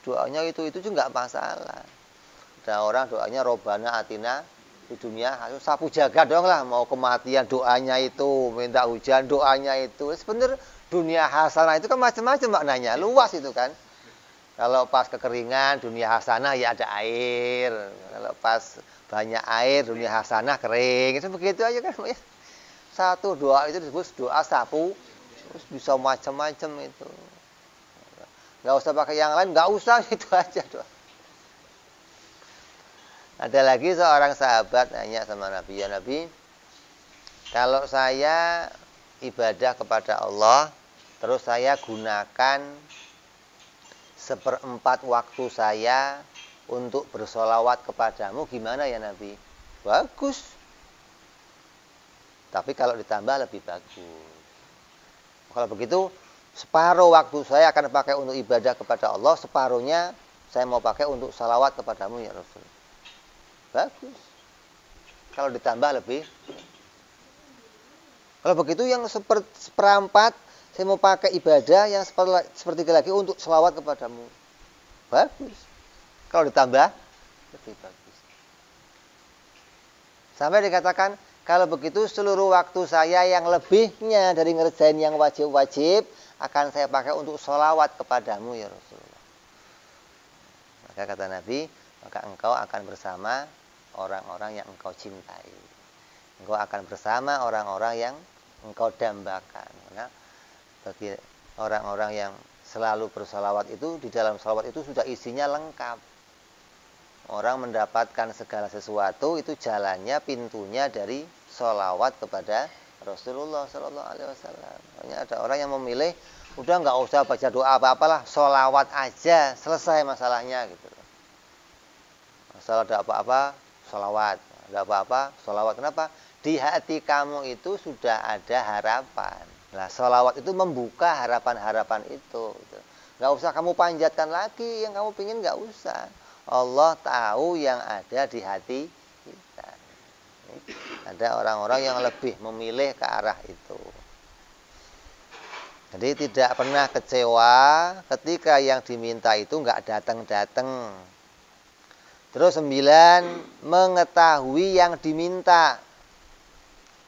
Doanya itu juga nggak masalah. Ada orang doanya Robbana atina di dunia, sapu jaga dong lah, mau kematian doanya itu, minta hujan doanya itu. Sebenarnya dunia hasanah itu kan macam-macam maknanya, luas itu kan. Kalau pas kekeringan dunia hasanah ya ada air, kalau pas banyak air dunia hasanah kering, itu begitu aja kan. Satu doa itu disebut doa sapu, terus bisa macam-macam itu. Nggak usah pakai yang lain, nggak usah, itu aja doa. Ada lagi seorang sahabat nanya sama Nabi, ya Nabi, kalau saya ibadah kepada Allah, terus saya gunakan 1/4 waktu saya untuk bersolawat kepadamu, gimana ya Nabi? Bagus. Tapi kalau ditambah lebih bagus. Kalau begitu, separuh waktu saya akan pakai untuk ibadah kepada Allah, separuhnya saya mau pakai untuk salawat kepadamu ya Rasul. Bagus. Kalau ditambah lebih. Kalau begitu yang 1/4 saya mau pakai ibadah, yang sepertiga lagi untuk salawat kepadamu. Bagus. Kalau ditambah lebih bagus. Sampai dikatakan, kalau begitu seluruh waktu saya yang lebihnya dari ngerjain yang wajib-wajib akan saya pakai untuk sholawat kepadamu ya Rasulullah. Maka kata Nabi, maka engkau akan bersama orang-orang yang engkau cintai. Engkau akan bersama orang-orang yang engkau dambakan. Nah, bagi orang-orang yang selalu bersalawat itu, di dalam salawat itu sudah isinya lengkap. Orang mendapatkan segala sesuatu itu jalannya, pintunya dari salawat kepada Rasulullah Sallallahu Alaihi Wasallam. Makanya ada orang yang memilih, udah nggak usah baca doa apa-apalah, salawat aja, selesai masalahnya gitu. Masalah ada apa-apa, salawat. Ada apa-apa, salawat. Kenapa? Di hati kamu itu sudah ada harapan. Nah, salawat itu membuka harapan-harapan itu. Nggak usah kamu panjatkan lagi, yang kamu pingin nggak usah. Allah tahu yang ada di hati kita. Ada orang-orang yang lebih memilih ke arah itu. Jadi tidak pernah kecewa ketika yang diminta itu nggak datang-datang. Terus 9, mengetahui yang diminta.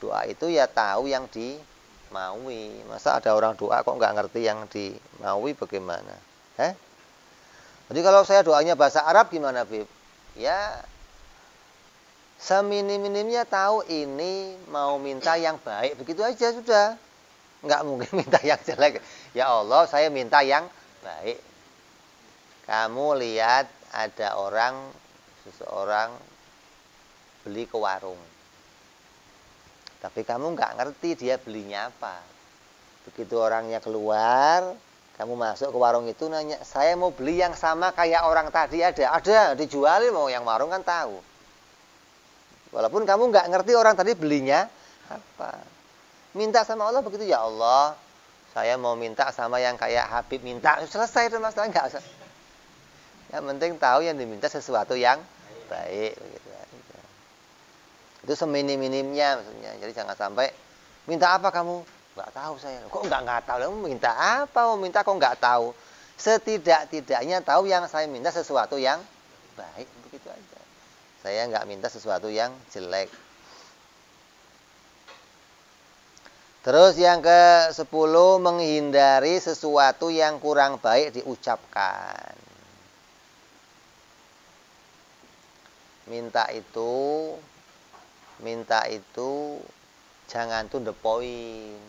Doa itu ya tahu yang dimaui. Masa ada orang doa kok nggak ngerti yang dimaui bagaimana? Jadi kalau saya doanya bahasa Arab gimana, Bib? Ya, seminim-minimnya tahu ini mau minta yang baik. Begitu aja sudah. Nggak mungkin minta yang jelek. Ya Allah, saya minta yang baik. Kamu lihat ada seseorang beli ke warung. Tapi kamu nggak ngerti dia belinya apa. Begitu orangnya keluar, kamu masuk ke warung itu nanya, saya mau beli yang sama kayak orang tadi ada, dijualin, mau yang warung kan tahu. Walaupun kamu nggak ngerti orang tadi belinya apa. Minta sama Allah begitu, ya Allah, saya mau minta sama yang kayak Habib minta, selesai itu masalah, nggak usah. Yang penting tahu yang diminta sesuatu yang baik. Begitu. Itu seminim-minimnya maksudnya. Jadi jangan sampai minta apa kamu? Nggak tahu saya. Kok nggak tahu? Kamu minta apa? Mau minta kok nggak tahu? Setidak-tidaknya tahu yang saya minta sesuatu yang baik. Begitu aja. Saya nggak minta sesuatu yang jelek. Terus yang ke-10, menghindari sesuatu yang kurang baik diucapkan. Minta itu jangan to the point.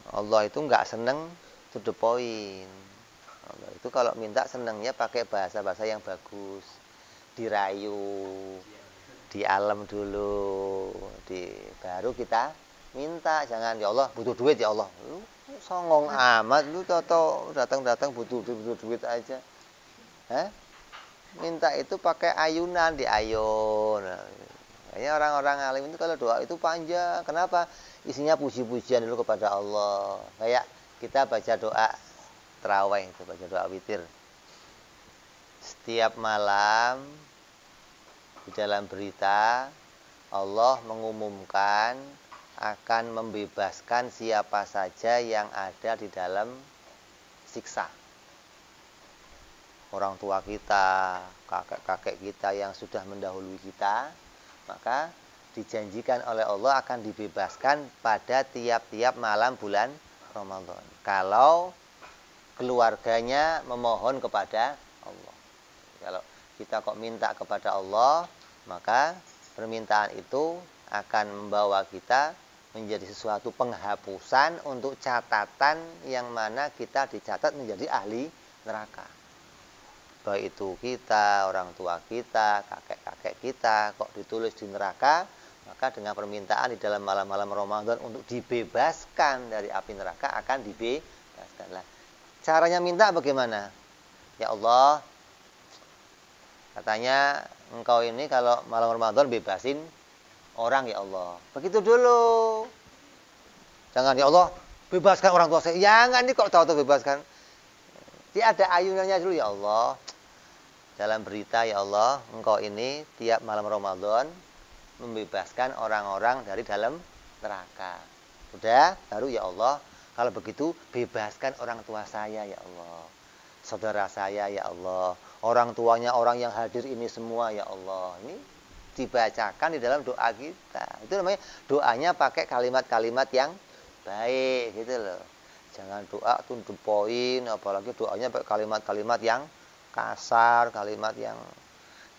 Allah itu nggak seneng to the point. Allah itu kalau minta senengnya pakai bahasa-bahasa yang bagus, dirayu, dialem dulu, baru kita minta. Jangan, ya Allah butuh duit ya Allah. Lu songong amat, lu toto datang-datang butuh duit aja. Minta itu pakai ayunan, diayun. Kayaknya orang-orang alim itu kalau doa itu panjang. Kenapa? Isinya puji-pujian dulu kepada Allah. Kayak kita baca doa tarawih itu, baca doa witir. Setiap malam di dalam berita Allah mengumumkan akan membebaskan siapa saja yang ada di dalam siksa. Orang tua kita, kakek-kakek kita yang sudah mendahului kita, maka dijanjikan oleh Allah akan dibebaskan pada tiap-tiap malam bulan Ramadan. Kalau keluarganya memohon kepada Allah. Kalau kita kok minta kepada Allah, maka permintaan itu akan membawa kita menjadi sesuatu penghapusan untuk catatan yang mana kita dicatat menjadi ahli neraka. Baik itu kita, orang tua kita, kakek-kakek kita, kok ditulis di neraka, maka dengan permintaan di dalam malam-malam Ramadan untuk dibebaskan dari api neraka akan dibebaskan. Lah, caranya minta bagaimana? Ya Allah, katanya engkau ini kalau malam Ramadan bebasin orang ya Allah. Begitu dulu. Jangan ya Allah, bebaskan orang tua saya. Jangan ini kok tahu-tahu bebaskan. Dia ada ayunannya dulu, ya Allah. Dalam berita, ya Allah, engkau ini tiap malam Ramadan membebaskan orang-orang dari dalam neraka. Udah, baru ya Allah, kalau begitu bebaskan orang tua saya ya Allah. Saudara saya ya Allah. Orang tuanya orang yang hadir ini semua ya Allah. Ini dibacakan di dalam doa kita. Itu namanya doanya pakai kalimat-kalimat yang baik gitu loh. Jangan doa to the point, apalagi doanya pakai kalimat-kalimat yang kasar, kalimat yang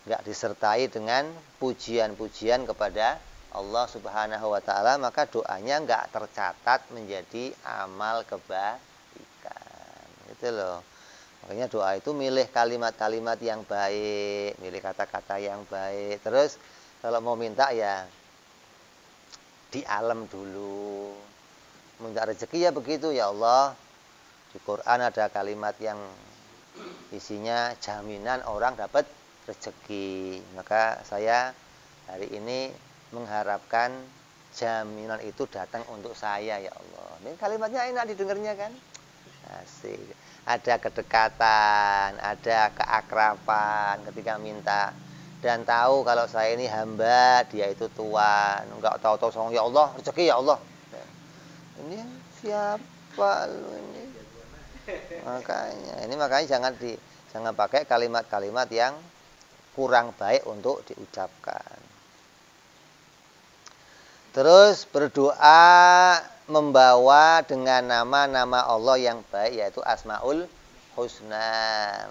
enggak disertai dengan pujian-pujian kepada Allah Subhanahu wa taala, maka doanya enggak tercatat menjadi amal kebaikan. Gitu loh. Makanya doa itu milih kalimat-kalimat yang baik, milih kata-kata yang baik. Terus kalau mau minta ya di alam dulu. Minta rezeki ya begitu, ya Allah. Di Quran ada kalimat yang isinya jaminan orang dapat rezeki. Maka saya hari ini mengharapkan jaminan itu datang untuk saya, ya Allah. Ini kalimatnya enak didengarnya kan? Asik. Ada kedekatan, ada keakraban ketika minta, dan tahu kalau saya ini hamba, dia itu Tuhan. Enggak tahu-tahu song, ya Allah, rezeki ya Allah. Ini siapa lu ini? Makanya jangan pakai kalimat-kalimat yang kurang baik untuk diucapkan. Terus berdoa membawa dengan nama-nama Allah yang baik, yaitu Asmaul Husna.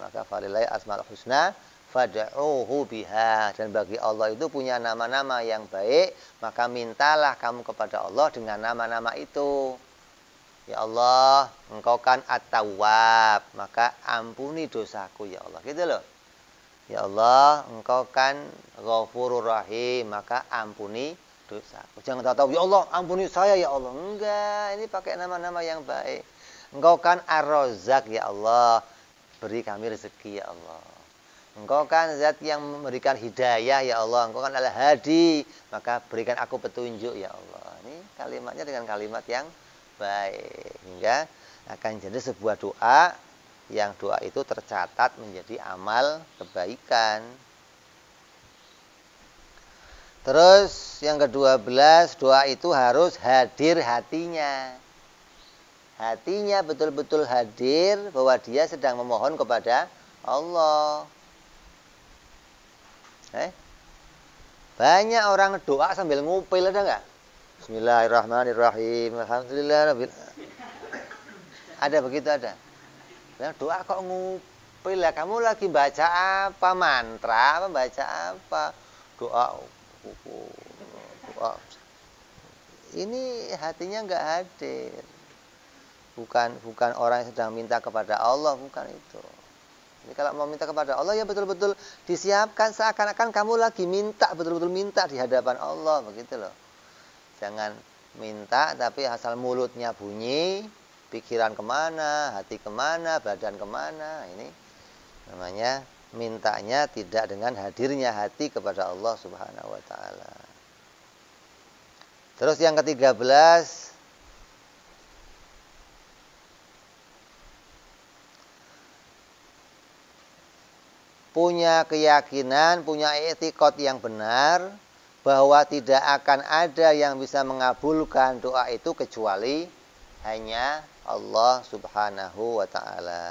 Maka falillahi Asmaul Husna fad'uhu biha. Dan bagi Allah itu punya nama-nama yang baik, maka mintalah kamu kepada Allah dengan nama-nama itu. Ya Allah, Engkau kan At-Tawwab, maka ampuni dosaku ya Allah. Gitu loh. Ya Allah, Engkau kan Ghafurur Rahim, maka ampuni dosaku. Jangan tahu, ya Allah, ampuni saya ya Allah. Enggak, ini pakai nama-nama yang baik. Engkau kan Ar-Razzaq ya Allah, beri kami rezeki ya Allah. Engkau kan zat yang memberikan hidayah ya Allah. Engkau kan Al-Hadi, maka berikan aku petunjuk ya Allah. Ini kalimatnya dengan kalimat yang baik, hingga akan jadi sebuah doa yang doa itu tercatat menjadi amal kebaikan. Terus yang ke-12, doa itu harus hadir hatinya. Hatinya betul-betul hadir bahwa dia sedang memohon kepada Allah. Banyak orang doa sambil ngupil, ada enggak? Bismillahirrahmanirrahim. Alhamdulillah. Ada begitu, ada. Nah, doa kok ngupil ya? Kamu lagi baca apa? Mantra apa? Baca apa? Doa. Ini hatinya enggak hadir. Bukan orang yang sedang minta kepada Allah, bukan itu. Jadi kalau mau minta kepada Allah ya betul-betul disiapkan seakan-akan kamu lagi minta, betul-betul minta di hadapan Allah, begitu loh. Jangan minta tapi asal mulutnya bunyi, pikiran kemana, hati kemana, badan kemana. Ini namanya mintanya tidak dengan hadirnya hati kepada Allah Subhanahu wa taala. Terus yang ke-13, punya keyakinan, punya i'tiqad yang benar bahwa tidak akan ada yang bisa mengabulkan doa itu kecuali hanya Allah Subhanahu wa taala.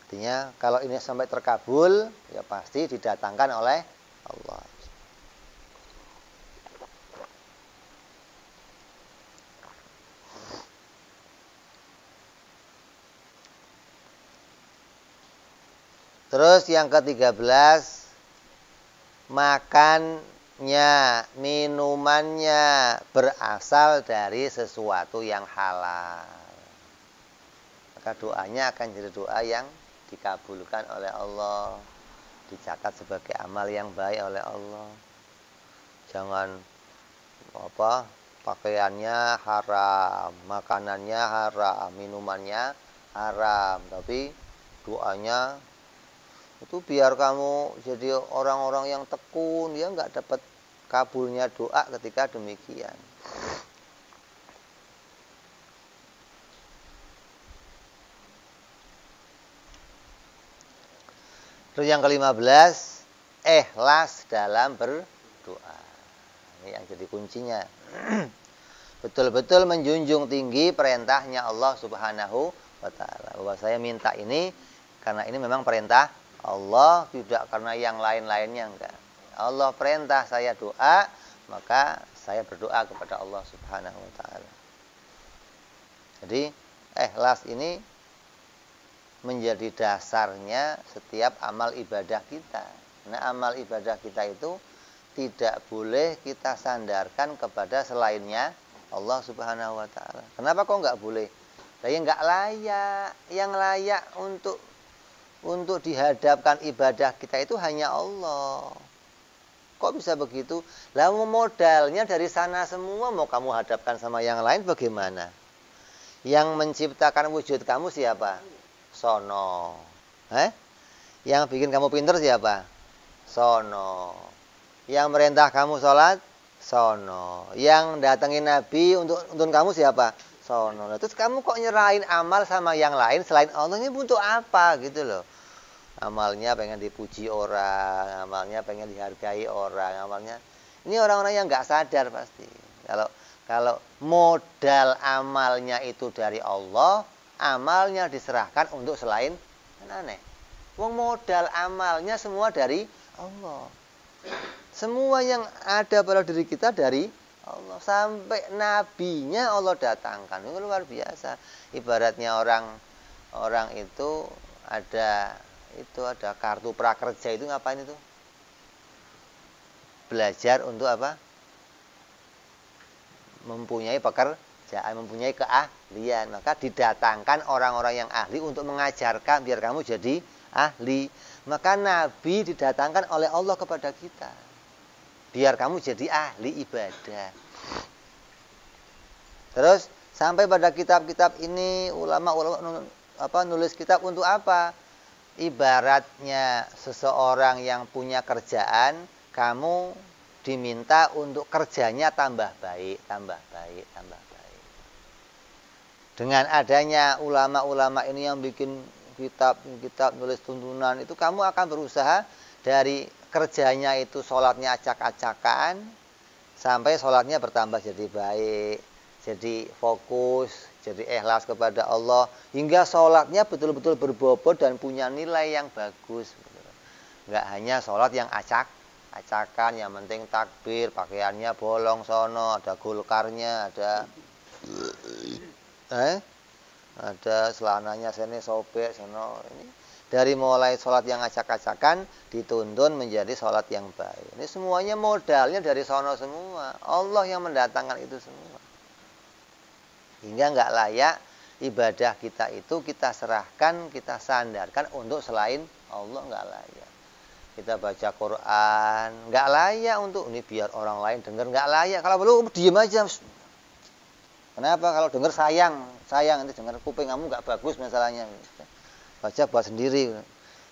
Artinya kalau ini sampai terkabul, ya pasti didatangkan oleh Allah. Terus yang ke-13, makannya, minumannya berasal dari sesuatu yang halal. Maka doanya akan jadi doa yang dikabulkan oleh Allah, dicatat sebagai amal yang baik oleh Allah. Jangan pakaiannya haram, makanannya haram, minumannya haram, tapi doanya itu biar kamu jadi orang-orang yang tekun, dia nggak dapat kabulnya doa ketika demikian. Terus yang ke-15, ikhlas dalam berdoa. Ini yang jadi kuncinya. Betul-betul menjunjung tinggi perintahnya Allah Subhanahu wa taala. Bahwa saya minta ini karena ini memang perintah Allah, tidak karena yang lain-lainnya, enggak. Allah perintah saya doa, maka saya berdoa kepada Allah Subhanahu wa taala. Jadi ikhlas ini menjadi dasarnya setiap amal ibadah kita. Nah, amal ibadah kita itu tidak boleh kita sandarkan kepada selainnya Allah Subhanahu wa taala. Kenapa kok enggak boleh? Yang enggak layak, yang layak untuk dihadapkan ibadah kita itu hanya Allah. Kok bisa begitu? Lah modalnya dari sana semua, mau kamu hadapkan sama yang lain bagaimana? Yang menciptakan wujud kamu siapa? Sono. Yang bikin kamu pinter siapa? Sono. Yang merintah kamu sholat? Sono. Yang datengin Nabi untuk kamu siapa? Sono. Nah, terus kamu kok nyerahin amal sama yang lain selain Allah, ini untuk apa gitu loh? Amalnya pengen dipuji orang, amalnya pengen dihargai orang, amalnya. Ini orang-orang yang nggak sadar pasti. Kalau modal amalnya itu dari Allah, amalnya diserahkan untuk selain, kan aneh. Wong modal amalnya semua dari Allah. Semua yang ada pada diri kita dari Allah. Sampai nabinya Allah datangkan. Itu luar biasa. Ibaratnya orang itu ada kartu prakerja, itu ngapain itu? Belajar untuk apa? Mempunyai pekerjaan, mempunyai keahlian. Maka didatangkan orang-orang yang ahli untuk mengajarkan biar kamu jadi ahli. Maka Nabi didatangkan oleh Allah kepada kita biar kamu jadi ahli ibadah. Terus sampai pada kitab-kitab ini ulama nulis kitab untuk apa? Ibaratnya seseorang yang punya kerjaan, kamu diminta untuk kerjanya tambah baik. Dengan adanya ulama-ulama ini yang bikin kitab nulis tuntunan, itu kamu akan berusaha dari kerjanya itu sholatnya acak-acakan, sampai sholatnya bertambah jadi baik, jadi fokus, jadi ikhlas kepada Allah, hingga sholatnya betul-betul berbobot dan punya nilai yang bagus. Nggak hanya sholat yang acak-acakan, yang penting takbir, pakaiannya bolong sono, ada gulkarnya, ada selananya sini sobek sono. Ini dari mulai sholat yang acak-acakan dituntun menjadi sholat yang baik. Ini semuanya modalnya dari sono semua. Allah yang mendatangkan itu semua. Hingga nggak layak ibadah kita itu kita serahkan, kita sandarkan untuk selain Allah, nggak layak. Kita baca Quran, nggak layak untuk ini biar orang lain dengar, nggak layak. Kalau perlu diem aja. Kenapa? Kalau dengar sayang nanti dengar kuping kamu nggak bagus masalahnya. Baca buat sendiri.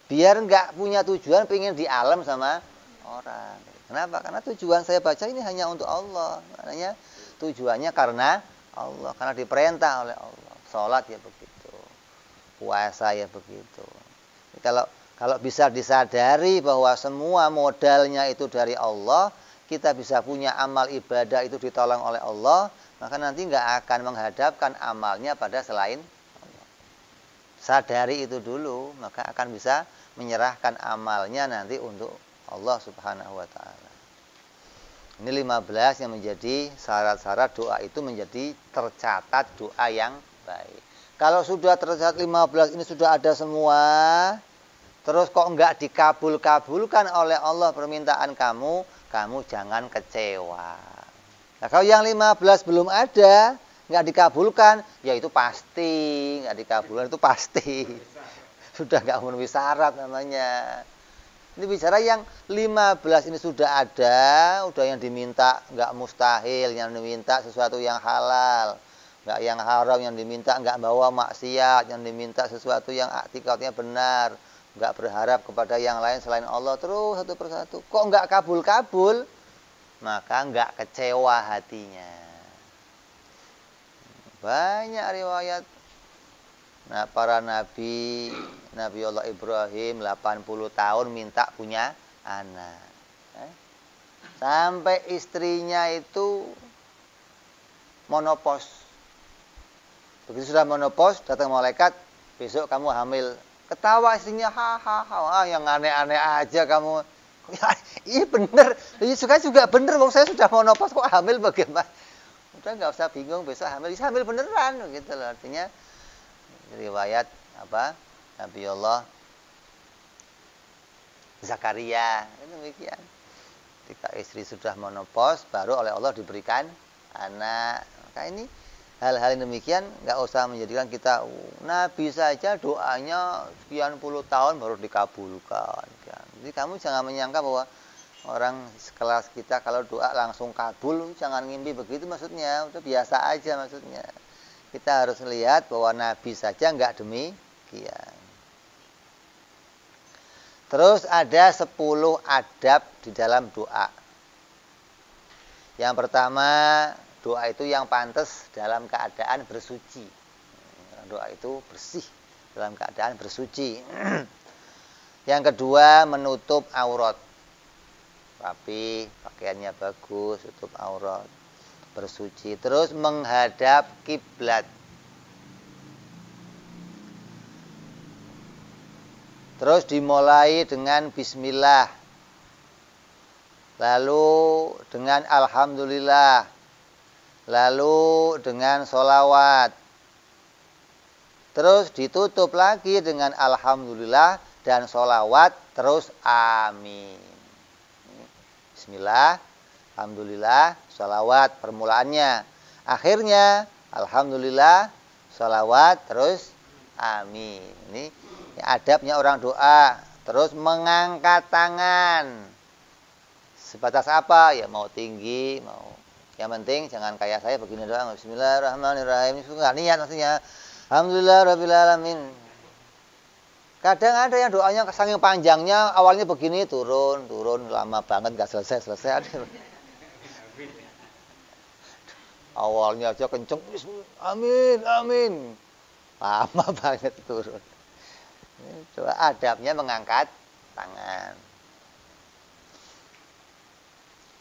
Biar nggak punya tujuan pengen di alam sama orang. Kenapa? Karena tujuan saya baca ini hanya untuk Allah. Maknanya tujuannya karena Allah, karena diperintah oleh Allah. Sholat ya begitu, puasa ya begitu. Kalau bisa disadari bahwa semua modalnya itu dari Allah, kita bisa punya amal ibadah itu ditolong oleh Allah, maka nanti nggak akan menghadapkan amalnya pada selain Allah. Sadari itu dulu, maka akan bisa menyerahkan amalnya nanti untuk Allah Subhanahu wa ta'ala. Ini 15 yang menjadi syarat-syarat doa itu menjadi tercatat doa yang baik. Kalau sudah tercatat 15 ini sudah ada semua, terus kok enggak dikabul-kabulkan oleh Allah permintaan kamu jangan kecewa. Nah, kalau yang 15 belum ada, enggak dikabulkan, ya itu pasti, enggak dikabulkan itu pasti. Sudah enggak memenuhi syarat namanya. Ini bicara yang 15 ini sudah ada, udah yang diminta nggak mustahil, yang diminta sesuatu yang halal, nggak yang haram, yang diminta nggak bawa maksiat, yang diminta sesuatu yang aktikatnya benar, nggak berharap kepada yang lain selain Allah, terus satu persatu. Kok nggak kabul-kabul, maka nggak kecewa hatinya. Banyak riwayat. Nah, para Nabi Allah Ibrahim 80 tahun minta punya anak. Sampai istrinya itu monopos. Begitu sudah monopos, datang malaikat, besok kamu hamil Ketawa istrinya, hahaha, yang aneh-aneh aja kamu. Ya, iya bener, iya juga bener, wong saya sudah menopause kok hamil bagaimana? Udah nggak usah bingung, besok hamil, bisa hamil beneran, gitu loh. Artinya riwayat apa Nabi Allah Zakaria, demikian. Ketika istri sudah menopause, baru oleh Allah diberikan anak. Maka ini hal-hal yang demikian nggak usah menjadikan kita Nabi saja doanya sekian puluh tahun baru dikabulkan. Jadi kamu jangan menyangka bahwa orang sekelas kita kalau doa langsung kabul, jangan ngimpi begitu maksudnya. Udah biasa aja maksudnya. Kita harus lihat bahwa Nabi saja nggak demikian. Terus ada 10 adab di dalam doa. Yang pertama, doa itu yang pantas dalam keadaan bersuci. Doa itu bersih dalam keadaan bersuci. Yang kedua, menutup aurat. Rapi, pakaiannya bagus, tutup aurat, bersuci. Terus menghadap kiblat. Terus dimulai dengan bismillah. Lalu dengan alhamdulillah. Lalu dengan sholawat. Terus ditutup lagi dengan alhamdulillah dan sholawat. Terus amin. Bismillah, alhamdulillah, sholawat permulaannya. Akhirnya alhamdulillah, sholawat, terus amin. Ini adabnya orang doa. Terus mengangkat tangan. Sebatas apa? Ya mau tinggi, mau. Yang penting jangan kayak saya begini doang. Bismillahirrahmanirrahim. Itu enggak niat maksudnya. Alhamdulillahirabbil alamin. Kadang ada yang doanya saking panjangnya awalnya begini turun lama banget enggak selesai. Awalnya aja kenceng. Amin. Lama banget turun. Coba adabnya mengangkat tangan.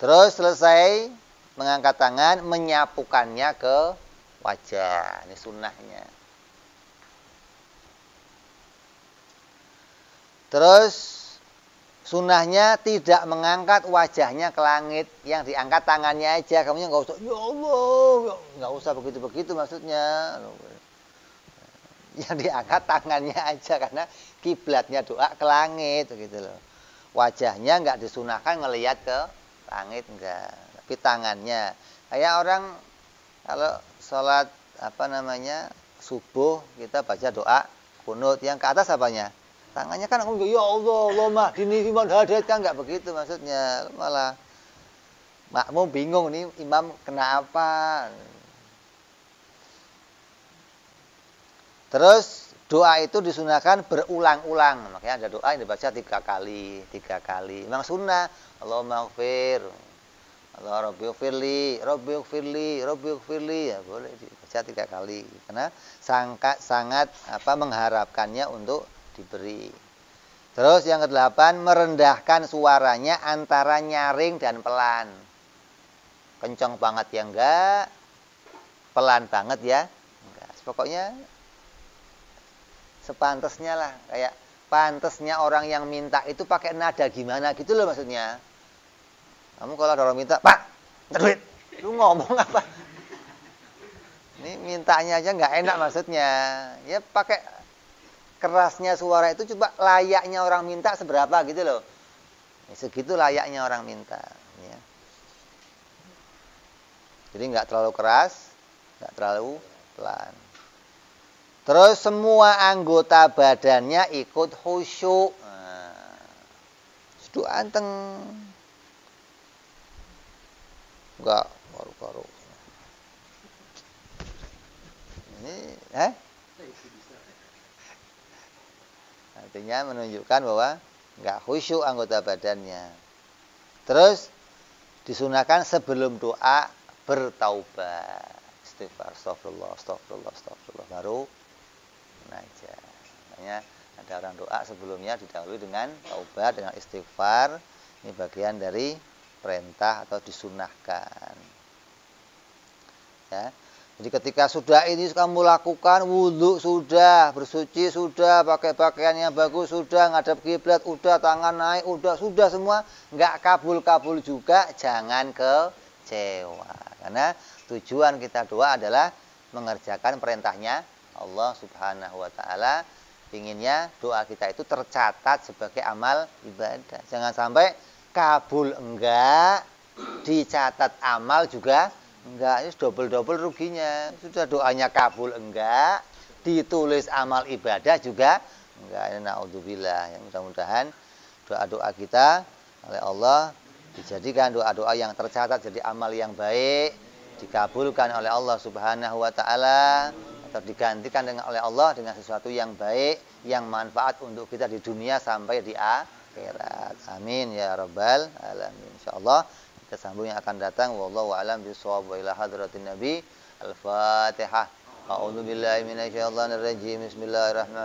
Terus selesai mengangkat tangan, menyapukannya ke wajah. Ini sunnahnya. Terus sunnahnya tidak mengangkat wajahnya ke langit, yang diangkat tangannya aja. Kamunya nggak usah, ya Allah, nggak usah begitu-begitu maksudnya. Yang diangkat tangannya aja karena kiblatnya doa ke langit, gitu loh. Wajahnya nggak disunahkan ngelihat ke langit, enggak. Tapi tangannya, kayak orang kalau sholat subuh kita baca doa kunut, yang ke atas apanya? Tangannya kan ya Allah, Allahumma hdini fiman hadait, kan enggak begitu maksudnya. Malah makmum bingung nih imam kenapa. Terus doa itu disunahkan berulang-ulang. Makanya ada doa yang dibaca 3 kali. Memang sunnah. Allahumma ighfir. Allah Rabbighfirli. Ya boleh dibaca 3 kali. Karena sangat mengharapkannya untuk diberi. Terus yang ke-8, merendahkan suaranya antara nyaring dan pelan. Kencang banget ya enggak, pelan banget ya enggak. Pokoknya sepantasnya lah, kayak pantasnya orang yang minta itu pakai nada gimana gitu loh maksudnya. Kamu kalau ada orang minta, Pak, duit, lu ngomong apa? Ini mintanya aja nggak enak maksudnya. Ya pakai kerasnya suara itu coba layaknya orang minta seberapa gitu loh. Ya, segitu layaknya orang minta. Ya. Jadi nggak terlalu keras, nggak terlalu pelan. Terus semua anggota badannya ikut khusyuk. Itu anteng. Enggak karu-karu. Ini, artinya menunjukkan bahwa enggak khusyuk anggota badannya. Terus disunahkan sebelum doa bertaubat. Istighfar, astagfirullah. Baru aja. Makanya ada orang doa sebelumnya didahului dengan taubat, dengan istighfar. Ini bagian dari perintah atau disunahkan. Ya. Jadi ketika sudah ini kamu lakukan, wudhu sudah, bersuci sudah, pakai pakaian yang bagus sudah, ngadap kiblat udah, tangan naik udah, sudah semua, nggak kabul-kabul juga, jangan kecewa. Karena tujuan kita doa adalah mengerjakan perintahnya Allah Subhanahu wa taala. Inginnya doa kita itu tercatat sebagai amal ibadah. Jangan sampai kabul enggak, dicatat amal juga enggak, ini double-double ruginya. Sudah doanya kabul enggak, ditulis amal ibadah juga enggak. Ini naudzubillah. Ya, mudah-mudahan doa-doa kita oleh Allah dijadikan doa-doa yang tercatat jadi amal yang baik, dikabulkan oleh Allah Subhanahu wa taala, atau digantikan oleh Allah dengan sesuatu yang baik, yang manfaat untuk kita di dunia sampai di akhirat. Amin ya rabbal alamin. Insyaallah kita sambung yang akan datang. Wallahu a'lam bishawab. Wa ila hadratin nabi. Al-Fatihah. A'udzu billahi minasyaitonir rajim. Bismillahirrahmanirrahim.